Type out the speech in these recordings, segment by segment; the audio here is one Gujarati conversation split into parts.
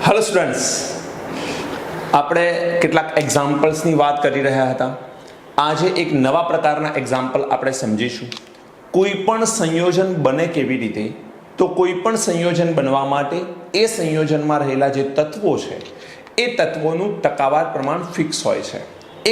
હેલો સ્ટુડન્ટ્સ, આપણે કેટલાક એક્ઝામ્પલ્સની વાત કરી રહ્યા હતા. આજે એક નવા પ્રકારના એક્ઝામ્પલ આપણે સમજીશું. કોઈ પણ સંયોજન બને કેવી રીતે? તો કોઈ પણ સંયોજન બનવા માટે એ સંયોજનમાં રહેલા જે તત્વો છે એ તત્વોનું ટકાવાર પ્રમાણ ફિક્સ હોય છે.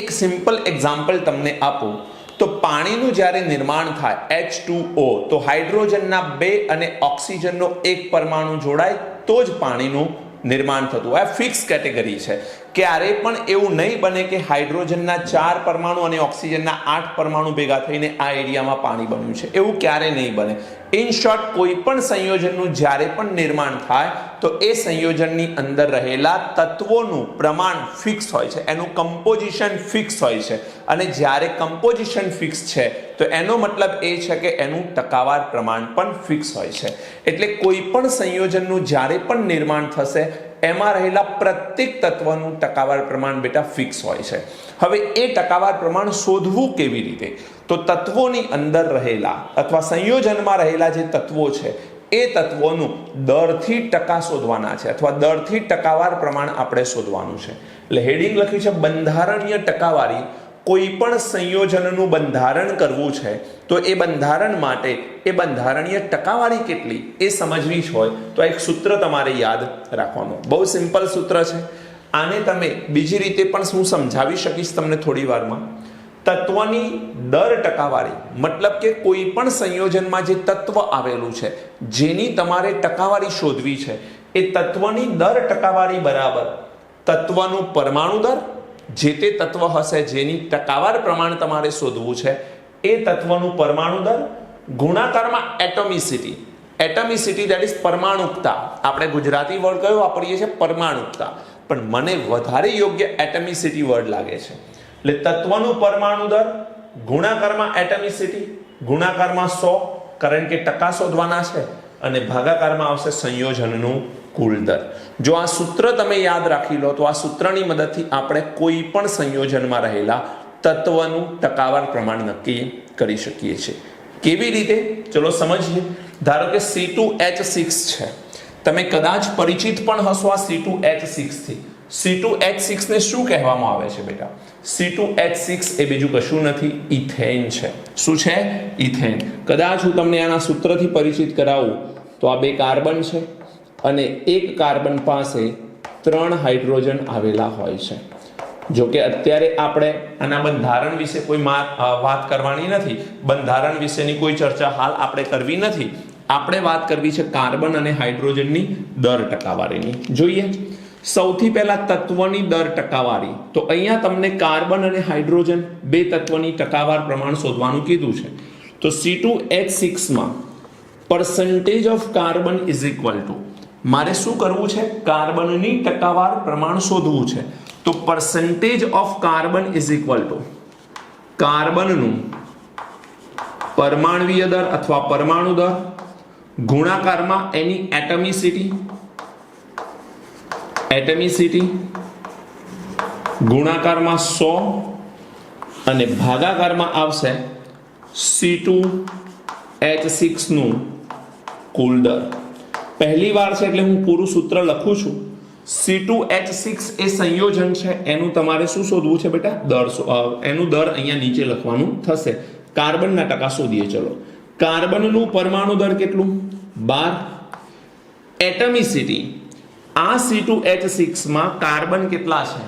એક સિમ્પલ એક્ઝામ્પલ તમને આપું તો પાણીનું જ્યારે નિર્માણ થાય H2O, તો હાઇડ્રોજનના 2 અને ઓક્સિજનનો 1 પરમાણુ જોડાય તો જ પાણીનું નિર્માણ થતું. આ ફિક્સ કેટેગરી છે. ક્યારે પણ એવું નહીં બને કે હાઇડ્રોજનના 4 પરમાણુ અને ઓક્સિજનના 8 પરમાણુ ભેગા થઈને આ એરિયામાં પાણી બન્યું છે, એવું ક્યારે નહીં બને. ઇન શોર્ટ, કોઈ પણ સંયોજનનું જ્યારે પણ નિર્માણ થાય તો એ સંયોજનની અંદર રહેલા તત્વોનું પ્રમાણ ફિક્સ હોય છે, એનું કમ્પોઝિશન ફિક્સ હોય છે. અને જ્યારે કમ્પોઝિશન ફિક્સ છે તો એનો મતલબ એ છે કે એનું ટકાવાર પ્રમાણ પણ ફિક્સ હોય છે. એટલે કોઈ પણ સંયોજનનું જ્યારે પણ નિર્માણ થશે એમાં રહેલા પ્રત્યેક તત્વનું ટકાવાર પ્રમાણ બેટા ફિક્સ હોય છે. હવે એ ટકાવાર પ્રમાણ શોધવું કેવી રીતે? તો તત્વોની અંદર રહેલા અથવા સંયોજનમાં રહેલા જે તત્વો છે એ તત્વોનું દરથી ટકા શોધવાના છે અથવા દરથી ટકાવાર પ્રમાણ આપણે શોધવાનું છે. એટલે હેડિંગ લખ્યું છે બંધારણીય ટકાવારી. કોઈ પણ સંયોજનનું બંધારણ કરવું છે તો એ બંધારણ માટે એ બંધારણીય ટકાવારી કેટલી એ સમજવી જ હોય તો એક સૂત્ર તમારે યાદ રાખવાનું. બહુ સિમ્પલ સૂત્ર છે. આને તમે બીજી રીતે પણ હું સમજાવી શકીશ તમને થોડી વારમાં. તત્વની દર ટકાવારી મતલબ કે કોઈ પણ સંયોજનમાં જે તત્વ આવેલું છે જેની તમારે ટકાવારી શોધવી છે એ તત્વની દર ટકાવારી બરાબર તત્વનું પરમાણુ દર, જે તે તત્વ હશે જેની ટકાવાર પ્રમાણ તમારે શોધવું છે એ તત્વનું પરમાણુ દર ગુણાકારમાં એટોમિસિટી. એટોમિસિટી દેટ ઇઝ પરમાણુકતા. આપણે ગુજરાતી વર્ડ કયો વાપરીએ છીએ? પરમાણુકતા. પણ મને વધારે યોગ્ય એટોમિસિટી વર્ડ લાગે છે. એટલે તત્વનું પરમાણુ દર ગુણાકારમાં એટોમિસિટી, ગુણાકારમાં 100 કારણ કે ટકા શોધવાના છે, અને ભાગાકારમાં આવશે સંયોજનનું કુલ દર. જો આ સૂત્ર તમે યાદ રાખી લો તો આ સૂત્રની મદદથી આપણે કોઈ પણ સંયોજનમાં રહેલા તત્વનું ટકાવાર પ્રમાણ નક્કી કરી શકીએ છીએ. કેવી રીતે? ચલો સમજીએ. ધારો કે C2H6 છે. તમે કદાચ પરિચિત પણ હશો આ C2H6 થી. C2H6 ને શું કહેવામાં આવે છે બેટા? C2H6 એ બીજું કશું નથી, ઇથેન છે. શું છે? ઇથેન. કદાચ હું તમને આના સૂત્રથી પરિચિત કરાવું તો આ 2 કાર્બન છે અને એક કાર્બન પાસે 3 હાઇડ્રોજન આવેલા હોય છે. જો કે અત્યારે આપણે આના બંધારણ વિશે કોઈ વાત કરવાની નથી, બંધારણ વિશેની કોઈ ચર્ચા હાલ આપણે કરવી નથી. આપણે વાત કરવી છે કાર્બન અને હાઇડ્રોજનની દર ટકાવારીની. જોઈએ સૌથી પહેલા તત્વની દર ટકાવારી. તો અહીંયા તમને કાર્બન અને હાઇડ્રોજન 2 તત્વની ટકાવાર પ્રમાણ શોધવાનું કીધું છે. તો C2H6 માં percentage of carbon is equal to, મારે શું કરવું છે? કાર્બનની ટકાવાર પ્રમાણ શોધવું છે. તો percentage of carbon is equal to કાર્બનનું પરમાણુય દર અથવા પરમાણુ દર ગુણાકારમાં એની એટમિસિટી ગુણાકારમાં 100 અને ભાગાકારમાં આવશે C2H6 નું કુલ દર. પહેલી વાર છે એટલે હું પૂરું સૂત્ર લખું છું. C2H6 એ સંયોજન છે, એનું તમારે શું શોધવું છે બેટા? દર. એનું દર અહીંયા નીચે લખવાનું થશે. કાર્બનના ટકા શોધીએ. ચલો, કાર્બનનું પરમાણુ દર કેટલું? 12. એટમિસિટી આ C2H6 માં કાર્બન કેટલા છે?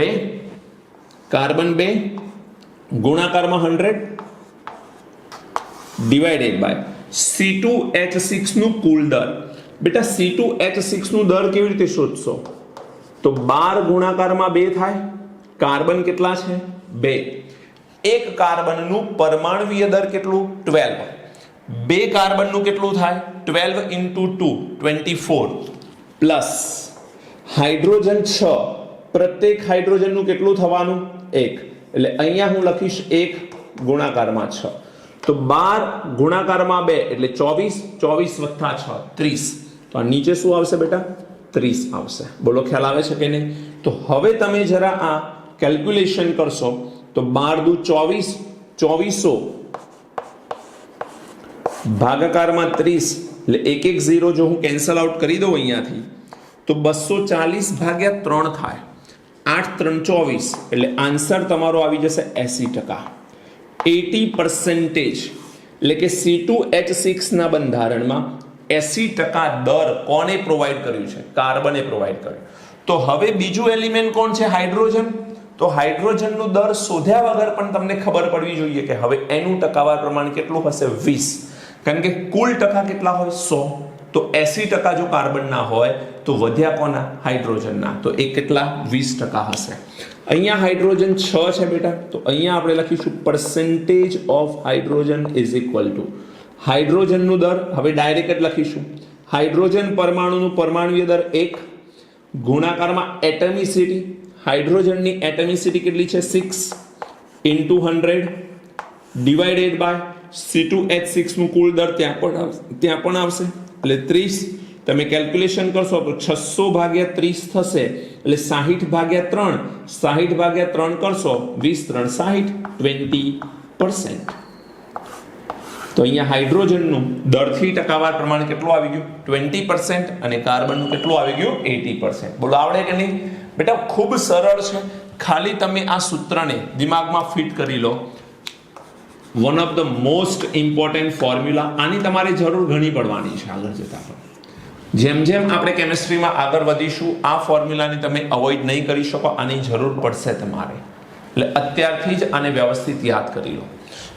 2. કાર્બન 2 ગુણાકારમાં 100 ડિવાઇડેડ બાય C2H6 નું કુલ દર. બેટા C2H6 નું દર કેવી રીતે શોધશો? તો 12 ગુણાકારમાં 2 થાય. કાર્બન કેટલા છે? 2. એક કાર્બનનું પરમાણુય દર કેટલું? 12. 2 કાર્બનનું કેટલું થાય? 12 into 2 24 પ્લસ હાઇડ્રોજન 6. પ્રત્યેક હાઇડ્રોજનનું કેટલું થવાનું? 1. એટલે અહીંયા હું લખીશ 1 ગુણાકારમાં 6. તો 12 ગુણાકારમાં 2 એટલે 24, 24 + 6 30. તો આ નીચે શું આવશે બેટા? 30 આવશે. બોલો, ખ્યાલ આવે છે કે નહીં? તો હવે તમે જરા આ કેલ્ક્યુલેશન કરશો તો 12 દુ 24, 2400 ભાગાકારમાં 30 એટલે 1 1 0 જો હું કેન્સલ આઉટ કરી દઉં અહીંયાથી તો 240 ભાગ્યા 3 થાય, 8 3 24, એટલે આન્સર તમારો આવી જશે 80%. 80% એટલે કે C2H6 ના બંધારણમાં 80% દર કોને પ્રોવાઈડ કર્યું છે? કાર્બને પ્રોવાઈડ કર્યું. તો હવે બીજું એલિમેન્ટ કોણ છે? હાઇડ્રોજન. તો હાઇડ્રોજનનું દર શોધ્યા વગર પણ તમને ખબર પડવી જોઈએ કે હવે એનું ટકાવાર પ્રમાણ કેટલું હશે? 20. કારણ કે કુલ ટકા કેટલા હોય? 100. તો 80% જો કાર્બનના હોય તો વધ્યા કોના? હાઇડ્રોજનના. તો એ કેટલા? 20% હશે. અહીંયા હાઇડ્રોજન 6 છે બેટા, તો અહીંયા આપણે લખીશું percentage of hydrogen is equal to હાઇડ્રોજનનું દર. હવે ડાયરેક્ટ જ લખીશું. હાઇડ્રોજન પરમાણુનું પરમાણુય દર 1 ગુણાકારમાં એટમિસિટી. હાઇડ્રોજનની એટમિસિટી કેટલી છે? 6 into 100 ડિવાઇડેડ બાય C2H6 નું કુલ દર ત્યાં પણ આવશે એટલે 30. તમે કેલ્ક્યુલેશન કરશો તો 600 ભાગ્યા 30 થશે એટલે 60 ભાગ્યા 3. 60 ભાગ્યા 3 કરશો 20 3 60 20%. તો અહીંયા હાઇડ્રોજનનું દરથી ટકાવાર પ્રમાણ કેટલું આવી ગયું? 20%. અને કાર્બનનું કેટલું આવી ગયું? 80%. બોલો આવડે કે નહીં? બેટા ખૂબ સરળ છે. ખાલી તમે આ સૂત્રને દિમાગમાં ફિટ કરી લો. One of the most important formula. આની તમારે જરૂર ઘણી પડવાની છે આગળ જતા પણ. જેમ જેમ આપણે કેમિસ્ટ્રીમાં આગળ વધીશું આ ફોર્મ્યુલાને તમે અવોઇડ નહીં કરી શકો. આની જરૂર પડશે તમારે, એટલે અત્યારથી જ આને વ્યવસ્થિત યાદ કરી લો.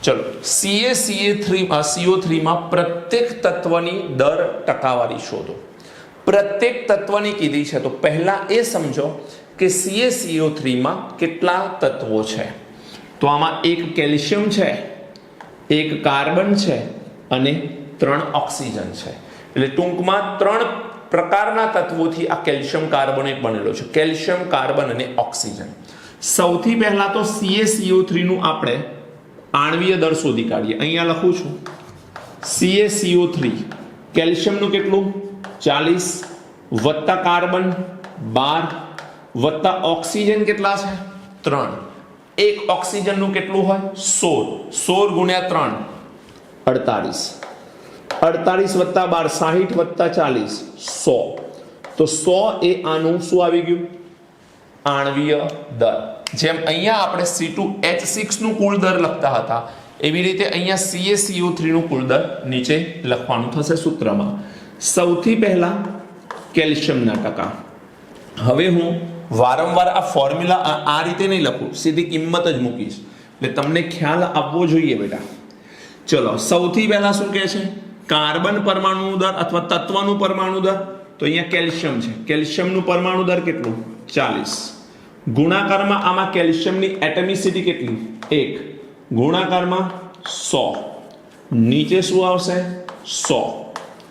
ચલો, CO3 માં પ્રત્યેક તત્વની દર ટકાવારી શોધો. પ્રત્યેક તત્વની કીધી છે તો પહેલા એ સમજો કે CaCO3 માં કેટલા તત્વો છે. તો આમાં એક કેલ્શિયમ છે, એક કાર્બન છે અને 3 ઓક્સિજન છે. એટલે ટૂંકમાં 3 પ્રકારના તત્વોથી આ કેલ્શિયમ કાર્બોનેટ બનેલો છે. કેલ્શિયમ, કાર્બન અને ઓક્સિજન. સૌથી પહેલા તો CaCO3 નું આપણે આણ્વીય દર શોધી કાઢીએ. અહીંયા લખું છું CaCO3 કેલ્શિયમનું કેટલું? 40 વત્તા કાર્બન 12 વત્તા ઓક્સિજન કેટલા છે? 3. એક ઓક્સિજનનું કેટલું હોય? 16. 16 ગુણ્યા 3 48. 48 વત્તા 12 60 વત્તા 40 100. તો 100 એ આનું શું આવી ગયું? આણ્વીય દર. જેમ અહીંયા આપણે C2H6 નું કુલ દર લખતા હતા એવી રીતે અહીંયા CaCO3 નું કુલ દર નીચે લખવાનું થશે સૂત્રમાં. સૌથી પહેલા કેલ્શિયમના ટકા. હવે હું વારંવાર આ ફોર્મ્યુલા આ રીતે નહીં લખું, સીધી કિંમત જ મૂકીશ એટલે તમને ખ્યાલ આવવો જોઈએ બેટા. ચલો, સૌથી પહેલા શું કહે છે? કાર્બન પરમાણુનું દર અથવા તત્વનું પરમાણુ દર. તો અહીંયા કેલ્શિયમ છે, કેલ્શિયમનું પરમાણુ દર કેટલું? 40. ગુણાકારમાં આમાં કેલ્શિયમની એટમિસિટી કેટલી? 1 ગુણાકારમાં 100. નીચે શું આવશે? 100.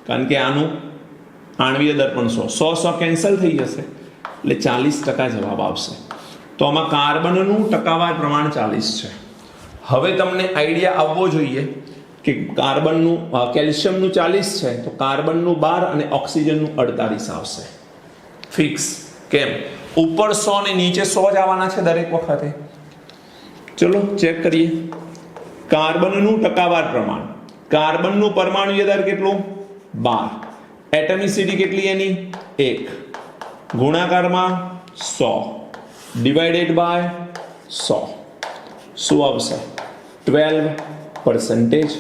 કારણ કે આનું આણ્વીય દર પણ 100 કેન્સલ થઈ જશે એટલે 40% જવાબ આવશે. તો આમાં કાર્બનનું ટકાવાર પ્રમાણ 40 છે. હવે તમને આઈડિયા આવવો જોઈએ કે કાર્બનનું કેલ્શિયમનું 40 છે તો કાર્બનનું 12 અને ઓક્સિજનનું 48 આવશે. ફિક્સ. કેમ? ઉપર 100 ને નીચે 100 જ આવવાના છે દરેક વખતે. ચલો ચેક કરીએ. કાર્બનનું ટકાવાર પ્રમાણ. કાર્બનનું પરમાણુય દર કેટલું? 12. એટમિસિટી કેટલી એની? 1 ગુણાકારમાં 100 ડિવાઇડેડ બાય 100 શું આવશે? 12%.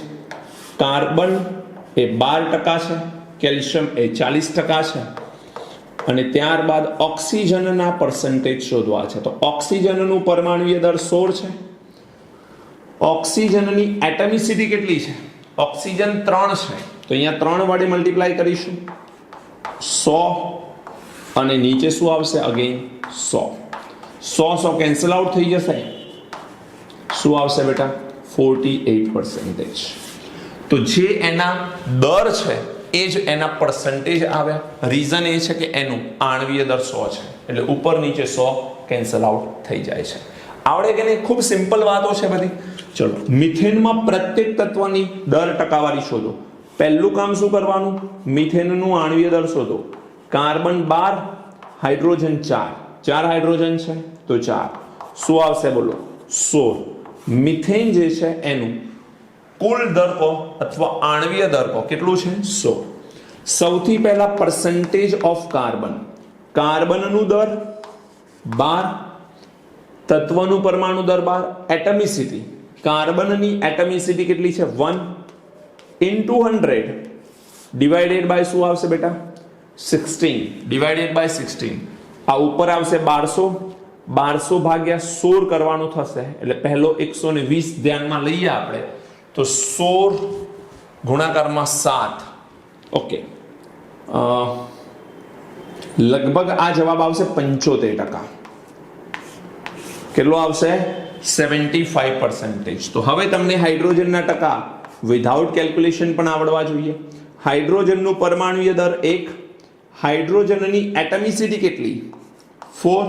કાર્બન એ 12% છે, કેલ્શિયમ એ 40% છે અને ત્યારબાદ ઓક્સિજનના પર્સન્ટેજ શોધવા છે. તો ઓક્સિજનનું પરમાણુય દર 16 છે. ઓક્સિજનની એટમિસિટી કેટલી છે? ઓક્સિજન 3 છે તો અહીંયા 3 વડે મલ્ટીપ્લાય કરીશું 100 અને નીચે શું આવશે? અગેન 100 કેન્સલ આઉટ થઈ જશે. શું આવશે બેટા? 48%. તો જે એના દર છે એ જ એના પર્સન્ટેજ આવ્યા. રીઝન એ છે કે એનું આણ્વીય દર 100 છે એટલે ઉપર નીચે 100 કેન્સલ આઉટ થઈ જાય છે. આવડે કે નહીં? ખૂબ સિમ્પલ વાતો છે બધી. ચલો, મિથેનમાં પ્રત્યેક તત્વની દર ટકાવારી શોધો. પહેલું કામ શું કરવાનું? મિથેનનું આણ્વીય દર શોધો. કાર્બન 12, હાઇડ્રોજન 4 હાઇડ્રોજન છે તો 4 શું આવશે? બોલો 16. મિથેન જે છે એનું કુલ દર કહો અથવા આણ્વીય દર કહો કેટલું છે? 100. સૌથી પહેલા પર્સન્ટેજ ઓફ કાર્બન. કાર્બનનું દર 12, તત્વનું પરમાણુ દર 12, એટમિસિટી કાર્બનની એટમિસિટી કેટલી છે 1 into 100 ડિવાઇડેડ બાય શું આવશે બેટા 16 ડિવાઇડેડ બાય 16 આ ઉપર આવશે 1200 ભાગ્યા 16 કરવાનું થશે એટલે પહેલો 120 ધ્યાનમાં લઈએ આપણે તો 16 ગુણાકારમાં 7 ઓકે લગભગ આ જવાબ આવશે 75%. કેટલો આવશે 75%. તો હવે તમને હાઇડ્રોજનના ટકા વિધાઉટ કેલ્ક્યુલેશન પણ આવડવા જોઈએ. હાઇડ્રોજનનું પરમાણુય દર 1, હાઇડ્રોજનની એટમિસિટી કેટલી 4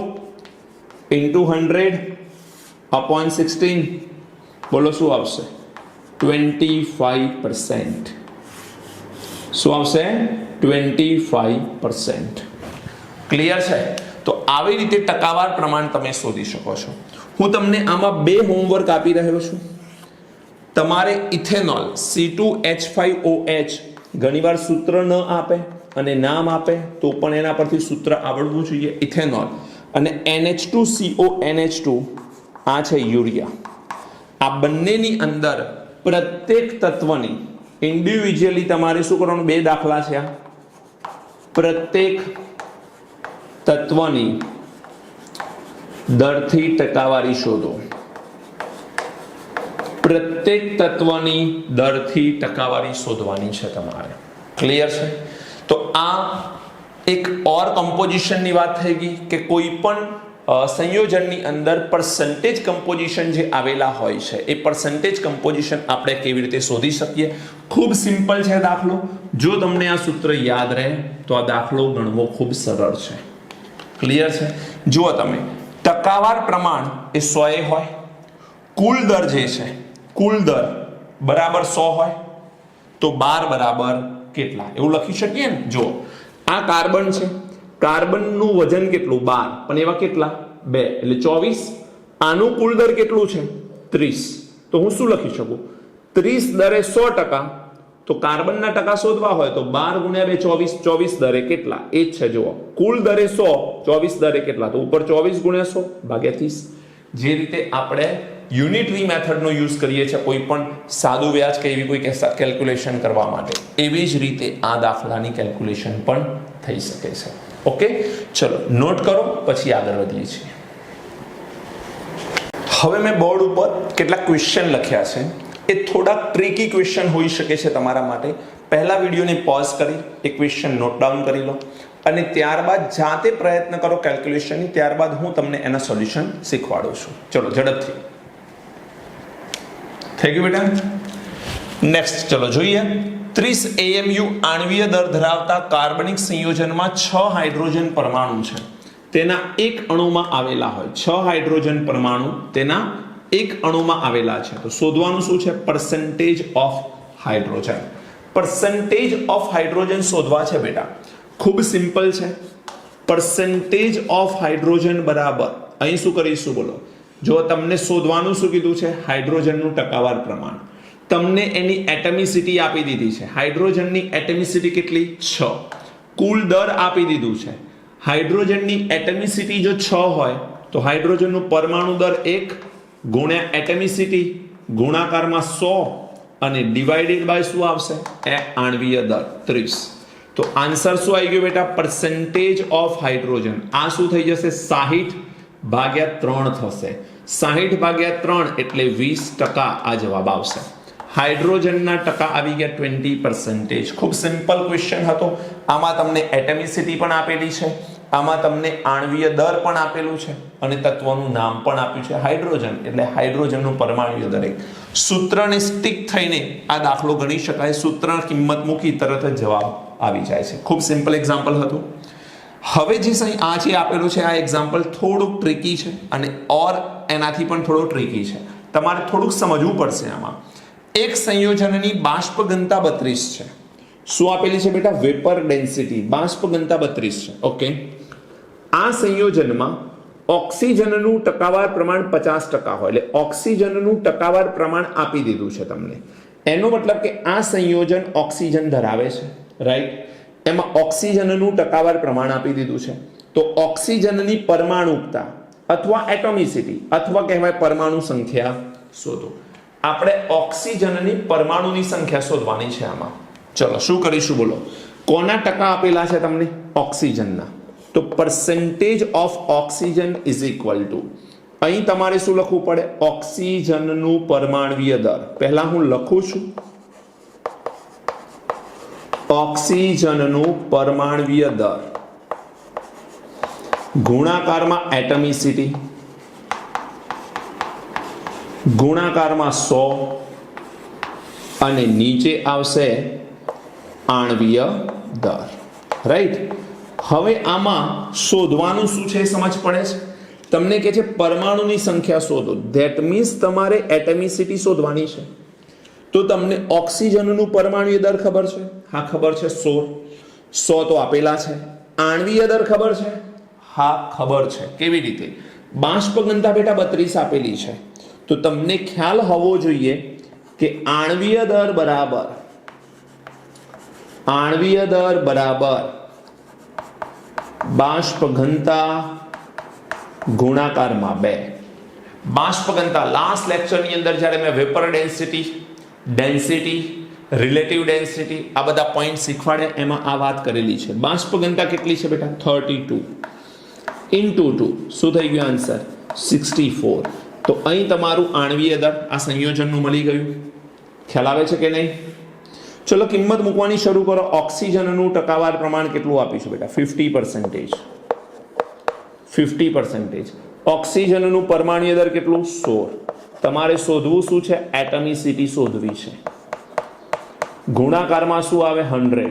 into 100 upon 16 બોલો શું આવશે 25%. શું આવશે 25%. ક્લિયર છે? તો આવી રીતે ટકાવાર પ્રમાણ તમે શોધી શકો છો. હું તમને આમાં 2 હોમવર્ક આપી રહ્યો છું. તમારે ઇથેનોલ C2H5OH ઘણીવાર સૂત્ર ન આપે અને નામ આપે તો પણ એના પરથી સૂત્ર આવડવું જોઈએ. ઇથેનોલ અને NH2CO NH2 આ છે યુરિયા. આ બંનેની અંદર પ્રત્યેક તત્વની ઇન્ડિવિજ્યુઅલી તમારે શું કરવાનું 2 દાખલા છે. પ્રત્યેક તત્વની દરથી ટકાવારી શોધો. પ્રત્યેક તત્વની દરથી ટકાવારી શોધવાની છે તમારે. ક્લિયર છે? તો આ એક ઓર કમ્પોઝિશનની વાત થઈ ગઈ કે કોઈ પણ સંયોજનની અંદર પર્સન્ટેજ કમ્પોઝિશન જે આવેલા હોય છે એ પર્સન્ટેજ કમ્પોઝિશન આપણે કેવી રીતે શોધી શકીએ. ખૂબ સિમ્પલ છે દાખલો. જો તમને આ સૂત્ર યાદ રહે તો આ દાખલો ગણવો ખૂબ સરળ છે. ક્લિયર છે? જુઓ તમે ટકાવાર પ્રમાણ એ 100 હોય, કુલ દર જે છે કુલ દર બરાબર 100 હોય તો 12 બરાબર કેટલા એવું લખી શકીએ ને. જો આ કાર્બન છે, કાર્બનનું વજન કેટલું 12 પણ એવા કેટલા 2 એટલે 24. આનું કુલ દર કેટલું છે 30. તો હું શું લખી શકું 30 દરે 100%. તો કાર્બનના ટકા શોધવા હોય તો 12 ગુણ્યા 2 24, 24 દરે કેટલા એ જ છે. જુઓ કુલ દરે 100, 24 દરે કેટલા તો ઉપર 24 ગુણ્યા 100 ભાગ્યા 30. જે રીતે આપણે યુનિટરી મેથડનો યુઝ કરીએ છીએ કોઈ પણ સાદું વ્યાજ કે એવી કોઈ કેલ્ક્યુલેશન કરવા માટે, એવી જ રીતે આ દાખલાની કેલ્ક્યુલેશન પણ થઈ શકે છે. ઓકે, ચલો નોટ કરો પછી આગળ વધીએ છીએ. હવે મેં બોર્ડ ઉપર કેટલાક ક્વેશ્ચન લખ્યા છે. એ થોડા ટ્રિકી ક્વેશ્ચન હોઈ શકે છે તમારા માટે. પહેલા વિડીયોને પોઝ કરી એક ક્વેશ્ચન નોટ ડાઉન કરી લો અને ત્યારબાદ જાતે પ્રયત્ન કરો કેલ્ક્યુલેશનની. ત્યારબાદ હું તમને એના સોલ્યુશન શીખવાડું છું. ચલો ઝડપથી થઈ ગયું બેટા. નેક્સ્ટ ચલો જોઈએ. 30 AMU આણ્વીય દર ધરાવતા કાર્બનિક સંયોજનમાં 6 હાઇડ્રોજન પરમાણુ છે. તેના એક અણુમાં આવેલા હોય 6 હાઇડ્રોજન પરમાણુ તેના એક અણુમાં આવેલા છે. તો શોધવાનું શું છે percentage of hydrogen. Percentage of hydrogen શોધવા છે બેટા. ખૂબ સિમ્પલ છે. પર્સન્ટેજ ઓફ હાઇડ્રોજન બરાબર અહીં શું કરીશું બોલો. જો તમને શોધવાનું શું કીધું છે હાઇડ્રોજનનું ટકાવાર પ્રમાણ. તમને એની એટમિસિટી આપી દીધી છે. હાઇડ્રોજનની એટમિસિટી કેટલી 6. કુલ દર આપી દીધું છે. હાઇડ્રોજનની એટમિસિટી જો 6 હોય તો હાઇડ્રોજનનું પરમાણુ દર 1 ગુણ્યા એટમિસિટી ગુણાકારમાં 100 અને ડિવાઇડેડ બાય શું આવશે એ આણ્વીય દર 30. તો આન્સર શું આવી ગયો બેટા પર્સન્ટેજ ઓફ હાઇડ્રોજન. આ શું થઈ જશે 60 ભાગ્યા 3 થશે. 60 ભાગ્યા 3 એટલે 20% આ જવાબ આવશે. હાઇડ્રોજનના ટકા આવી ગયા 20%. ખૂબ સિમ્પલ ક્વેશ્ચન હતો. આમાં તમને એટમિસિટી પણ આપેલી છે, આમાં તમને આણ્વીય દર પણ આપેલું છે અને તત્વનું નામ પણ આપ્યું છે હાઇડ્રોજન. એટલે હાઇડ્રોજનનું પરમાણુય દર. સૂત્રને સ્ટિક થઈને આ દાખલો ગણી શકાય. સૂત્ર કિંમત મૂકી તરત જ જવાબ આવી જાય છે. ખૂબ સિમ્પલ એક્ઝામ્પલ હતું. હવે જે આ જે આપેલું છે આ એક્ઝામ્પલ થોડુંક ટ્રિકી છે અને ઓર એનાથી પણ થોડું ટ્રિકી છે. તમારે થોડુંક સમજવું પડશે. આમાં એક સંયોજનની બાષ્પ ઘનતા 32 છે. શું આપેલી છે બેટા વેપર ડેન્સિટી બાષ્પ ઘનતા 32 છે. ઓકે, આ સંયોજનમાં ઓક્સિજનનું ટકાવાર પ્રમાણ 50% હોય એટલે ઓક્સિજનનું ટકાવાર પ્રમાણ આપી દીધું છે તમને. એનો મતલબ કે આ સંયોજન ઓક્સિજન ધરાવે છે, રાઈટ. એમાં ઓક્સિજનનું ટકાવાર પ્રમાણ આપી દીધું છે. તો ઓક્સિજનની પરમાણુકતા અથવા એટોમિસિટી અથવા કહેવાય પરમાણુ સંખ્યા શોધો. આપણે ઓક્સિજનની પરમાણુની સંખ્યા શોધવાની છે આમાં. ચલો શું કરીશું બોલો? કોના ટકા આપેલા છે તમને? ઓક્સિજનના. તો percentage of oxygen is equal to, અહીં તમારે શું લખવું પડે? ઓક્સિજનનું પરમાણુય દર. પહેલા હું લખું છું ઓક્સિજનનું પરમાણુય દર ગુણાકારમાં એટમિસિટી ગુણાકારમાં 100 અને નીચે આવશે આણ્વીય દર. રાઈટ? હવે આમાં શોધવાનું શું છે સમજ પડે છે? તમને કહે છે પરમાણુની સંખ્યા શોધો. ધેટ મીન્સ તમારે એટમિસિટી શોધવાની છે. તો તમને ઓક્સિજનનું પરમાણુય દર ખબર છે? હા ખબર છે, 100 તો આપેલા છે. આણ્વીય દર ખબર છે? હા ખબર છે. કેવી રીતે? બાષ્પ ઘનતા બેટા 32 આપેલી છે. તો તમને ખ્યાલ હોવો જોઈએ કે આણ્વીય દર બરાબર બાષ્પ ઘનતા ગુણાકારમાં 2. બાષ્પ ઘનતા લાસ્ટ લેક્ચરની અંદર જ્યારે મેં વેપર ડેન્સિટી, રિલેટિવ ડેન્સિટી આ બધા પોઈન્ટ શીખવાડ્યા એમાં આ વાત કરેલી છે. બાષ્પ ઘનતા કેટલી છે બેટા? 32 into 2 શું થઈ ગયું આન્સર? 64. તો અહીં તમારું આણ્વીય દર આ સંયોજનનું મળી ગયું. ખ્યાલ આવે છે કે નહીં? ચલો કિંમત મૂકવાની શરૂ કરો. ઓક્સિજનનું ટકાવાર પ્રમાણ કેટલું આપીશું બેટા? 50%. ઓક્સિજનનું પરમાણુય દર કેટલું? 16. તમારે શોધવું શું છે? એટમિસિટી શોધવી છે. ગુણાકારમાં શું આવે? 100.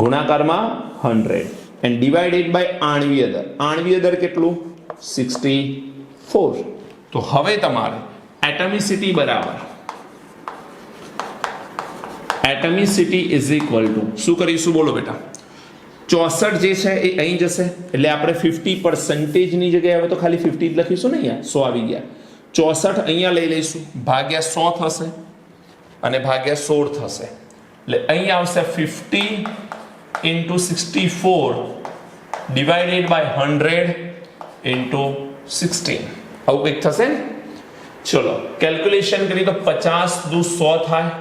ગુણાકારમાં 100 and divided by આણ્વીય દર. આણ્વીય દર કેટલું? 64. તો હવે તમારે એટમિસિટી બરાબર એટમિસિટી ઇઝ ઇક્વલ ટુ શું કરીશું બોલો બેટા? 64 જે છે એ અહીં જશે એટલે આપણે 50% ની જગ્યાએ હવે તો ખાલી 50 જ લખીશું ને. અહીંયા 100 આવી ગયા. 64 અહીંયા લઈ લઈશું, ભાગ્યા 100 થશે અને ભાગ્યા 16 થશે એટલે અહીં આવશે 50 into 64 divided by 100 into 16. આવું કંઈક થશે ને? ચલો કેલ્ક્યુલેશન કરી તો 50 દુ 100 થાય,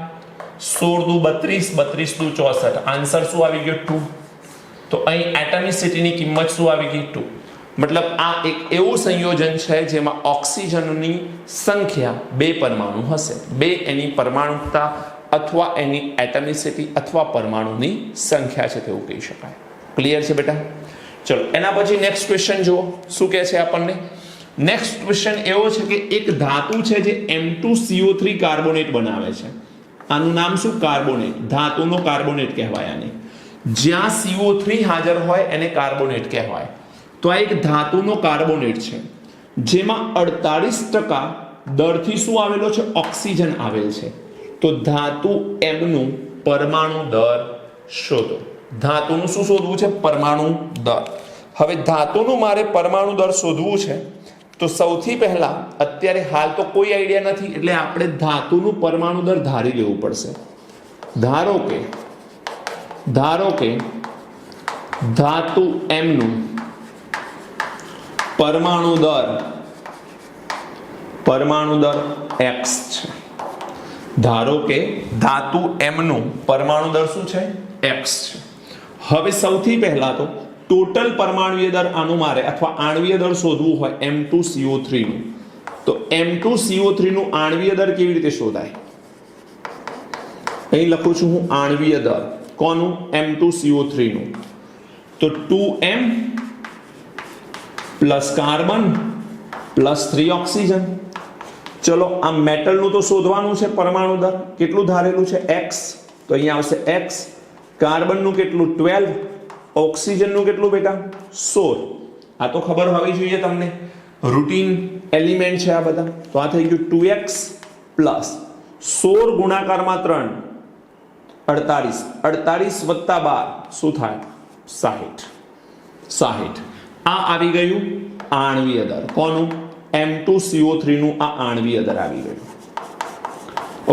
16 દુ 32, 32 દુ 64. આન્સર શું આવી ગયો? 2. તો અહીં એટમિસિટીની કિંમત શું આવી ગઈ? 2. મતલબ આ એક એવું સંયોજન છે જેમાં ઓક્સિજનની સંખ્યા 2 પરમાણુ હશે. 2 એની પરમાણુકતા અથવા એની એટમિસિટી અથવા પરમાણુની સંખ્યા છે તેવું કહી શકાય. ક્લિયર છે બેટા? ચલો એના પછી નેક્સ્ટ ક્વેશ્ચન જુઓ શું કહે છે આપણને. નેક્સ્ટ ક્વેશ્ચન એવો છે કે એક ધાતુ છે જે M2CO3 કાર્બોનેટ બનાવે છે. આનું નામ શું? કાર્બોનેટ. ધાતુનો કાર્બોનેટ કહેવાય આને. જ્યાં CO3 હાજર હોય એને કાર્બોનેટ કહેવાય. તો આ એક ધાતુનો કાર્બોનેટ છે જેમાં 48% દરથી શું આવેલો છે? ઓક્સિજન આવેલ છે. તો ધાતુ M નું પરમાણુ દર શોધો. ધાતુનું શું શોધવું છે? પરમાણુ દર. હવે ધાતુનું મારે પરમાણુ દર શોધવું છે તો સૌથી પહેલા અત્યારે હાલ તો કોઈ આઈડિયા નથી એટલે આપણે ધાતુનું પરમાણુ દર ધારી લેવું પડશે. ધારો કે ધાતુ M નું પરમાણુ દર x છે. ધારો કે ધાતુ M નું પરમાણુ દર શું છે? x છે. હવે સૌથી પહેલા તો ટોટલ પરમાણુય દર આનું મારે અથવા આણ્વીય દર શોધવું હોય M2CO3 નું. તો M2CO3 નું આણ્વીય દર કેવી રીતે શોધાય? અહીં લખું છું હું આણ્વીય દર. કોનું? M2CO3 નું. તો 2M plus carbon plus 3 oxygen. ચલો આ મેટલનું તો શોધવાનું છે પરમાણુ દર. કેટલું ધારેલું છે? x. તો અહીંયા આવશે x. કાર્બનનું કેટલું? 12. ઓક્સિજનનું કેટલું બેટા? 16. આ તો ખબર હોવી જોઈએ તમને, રૂટીન એલિમેન્ટ છે આ બધા. તો આ થઈ ગયું 2x પ્લસ 16 ગુણાકારમાં 3 48. 48 વત્તા 12 શું થાય? 60. આ આવી ગયું આણ્વીય દર. કોનું? M2CO3 નું આ આણ્વીય દર આવી ગયું.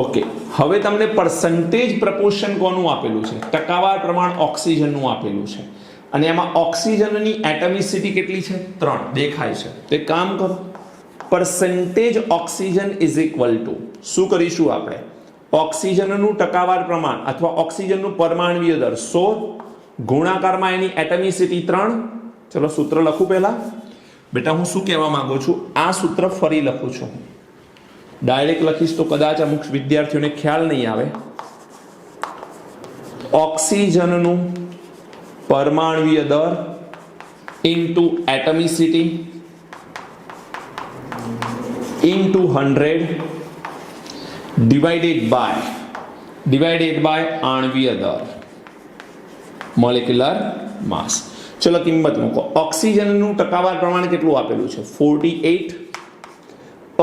ઓકે, હવે તમને પર્સન્ટેજ પ્રપોર્શન કોનું આપેલું છે? ટકાવાર પ્રમાણ ઓક્સિજનનું આપેલું છે. અને એમાં ઓક્સિજનની એટમિસિટી કેટલી છે 3 દેખાય છે. તો એક કામ કરો, percentage oxygen is equal to શું કરીશું આપણે, ઓક્સિજનનું ટકાવાર પ્રમાણ અથવા ઓક્સિજનનું પરમાણ્વીય દર 100 ગુણાકારમાં એની એટમિસિટી 3. ચલો સૂત્ર લખું પહેલા. બેટા હું શું કહેવા માંગુ છું, આ સૂત્ર ફરી લખું છું. ડાયરેક્ટ લખીશ તો કદાચ અમુક વિદ્યાર્થીઓને ખ્યાલ નહીં આવે. ઓક્સિજનનું પરમાણ્વીય દર ઇન્ટુ એટમિસિટી ઇન્ટુ 100 ડિવાઇડેડ બાય આણ્વીય દર મોલેક્યુલર માસ. ચલો કિંમત મૂકો. ઓક્સિજનનું ટકાવાર પ્રમાણ કેટલું આપેલું છે 48.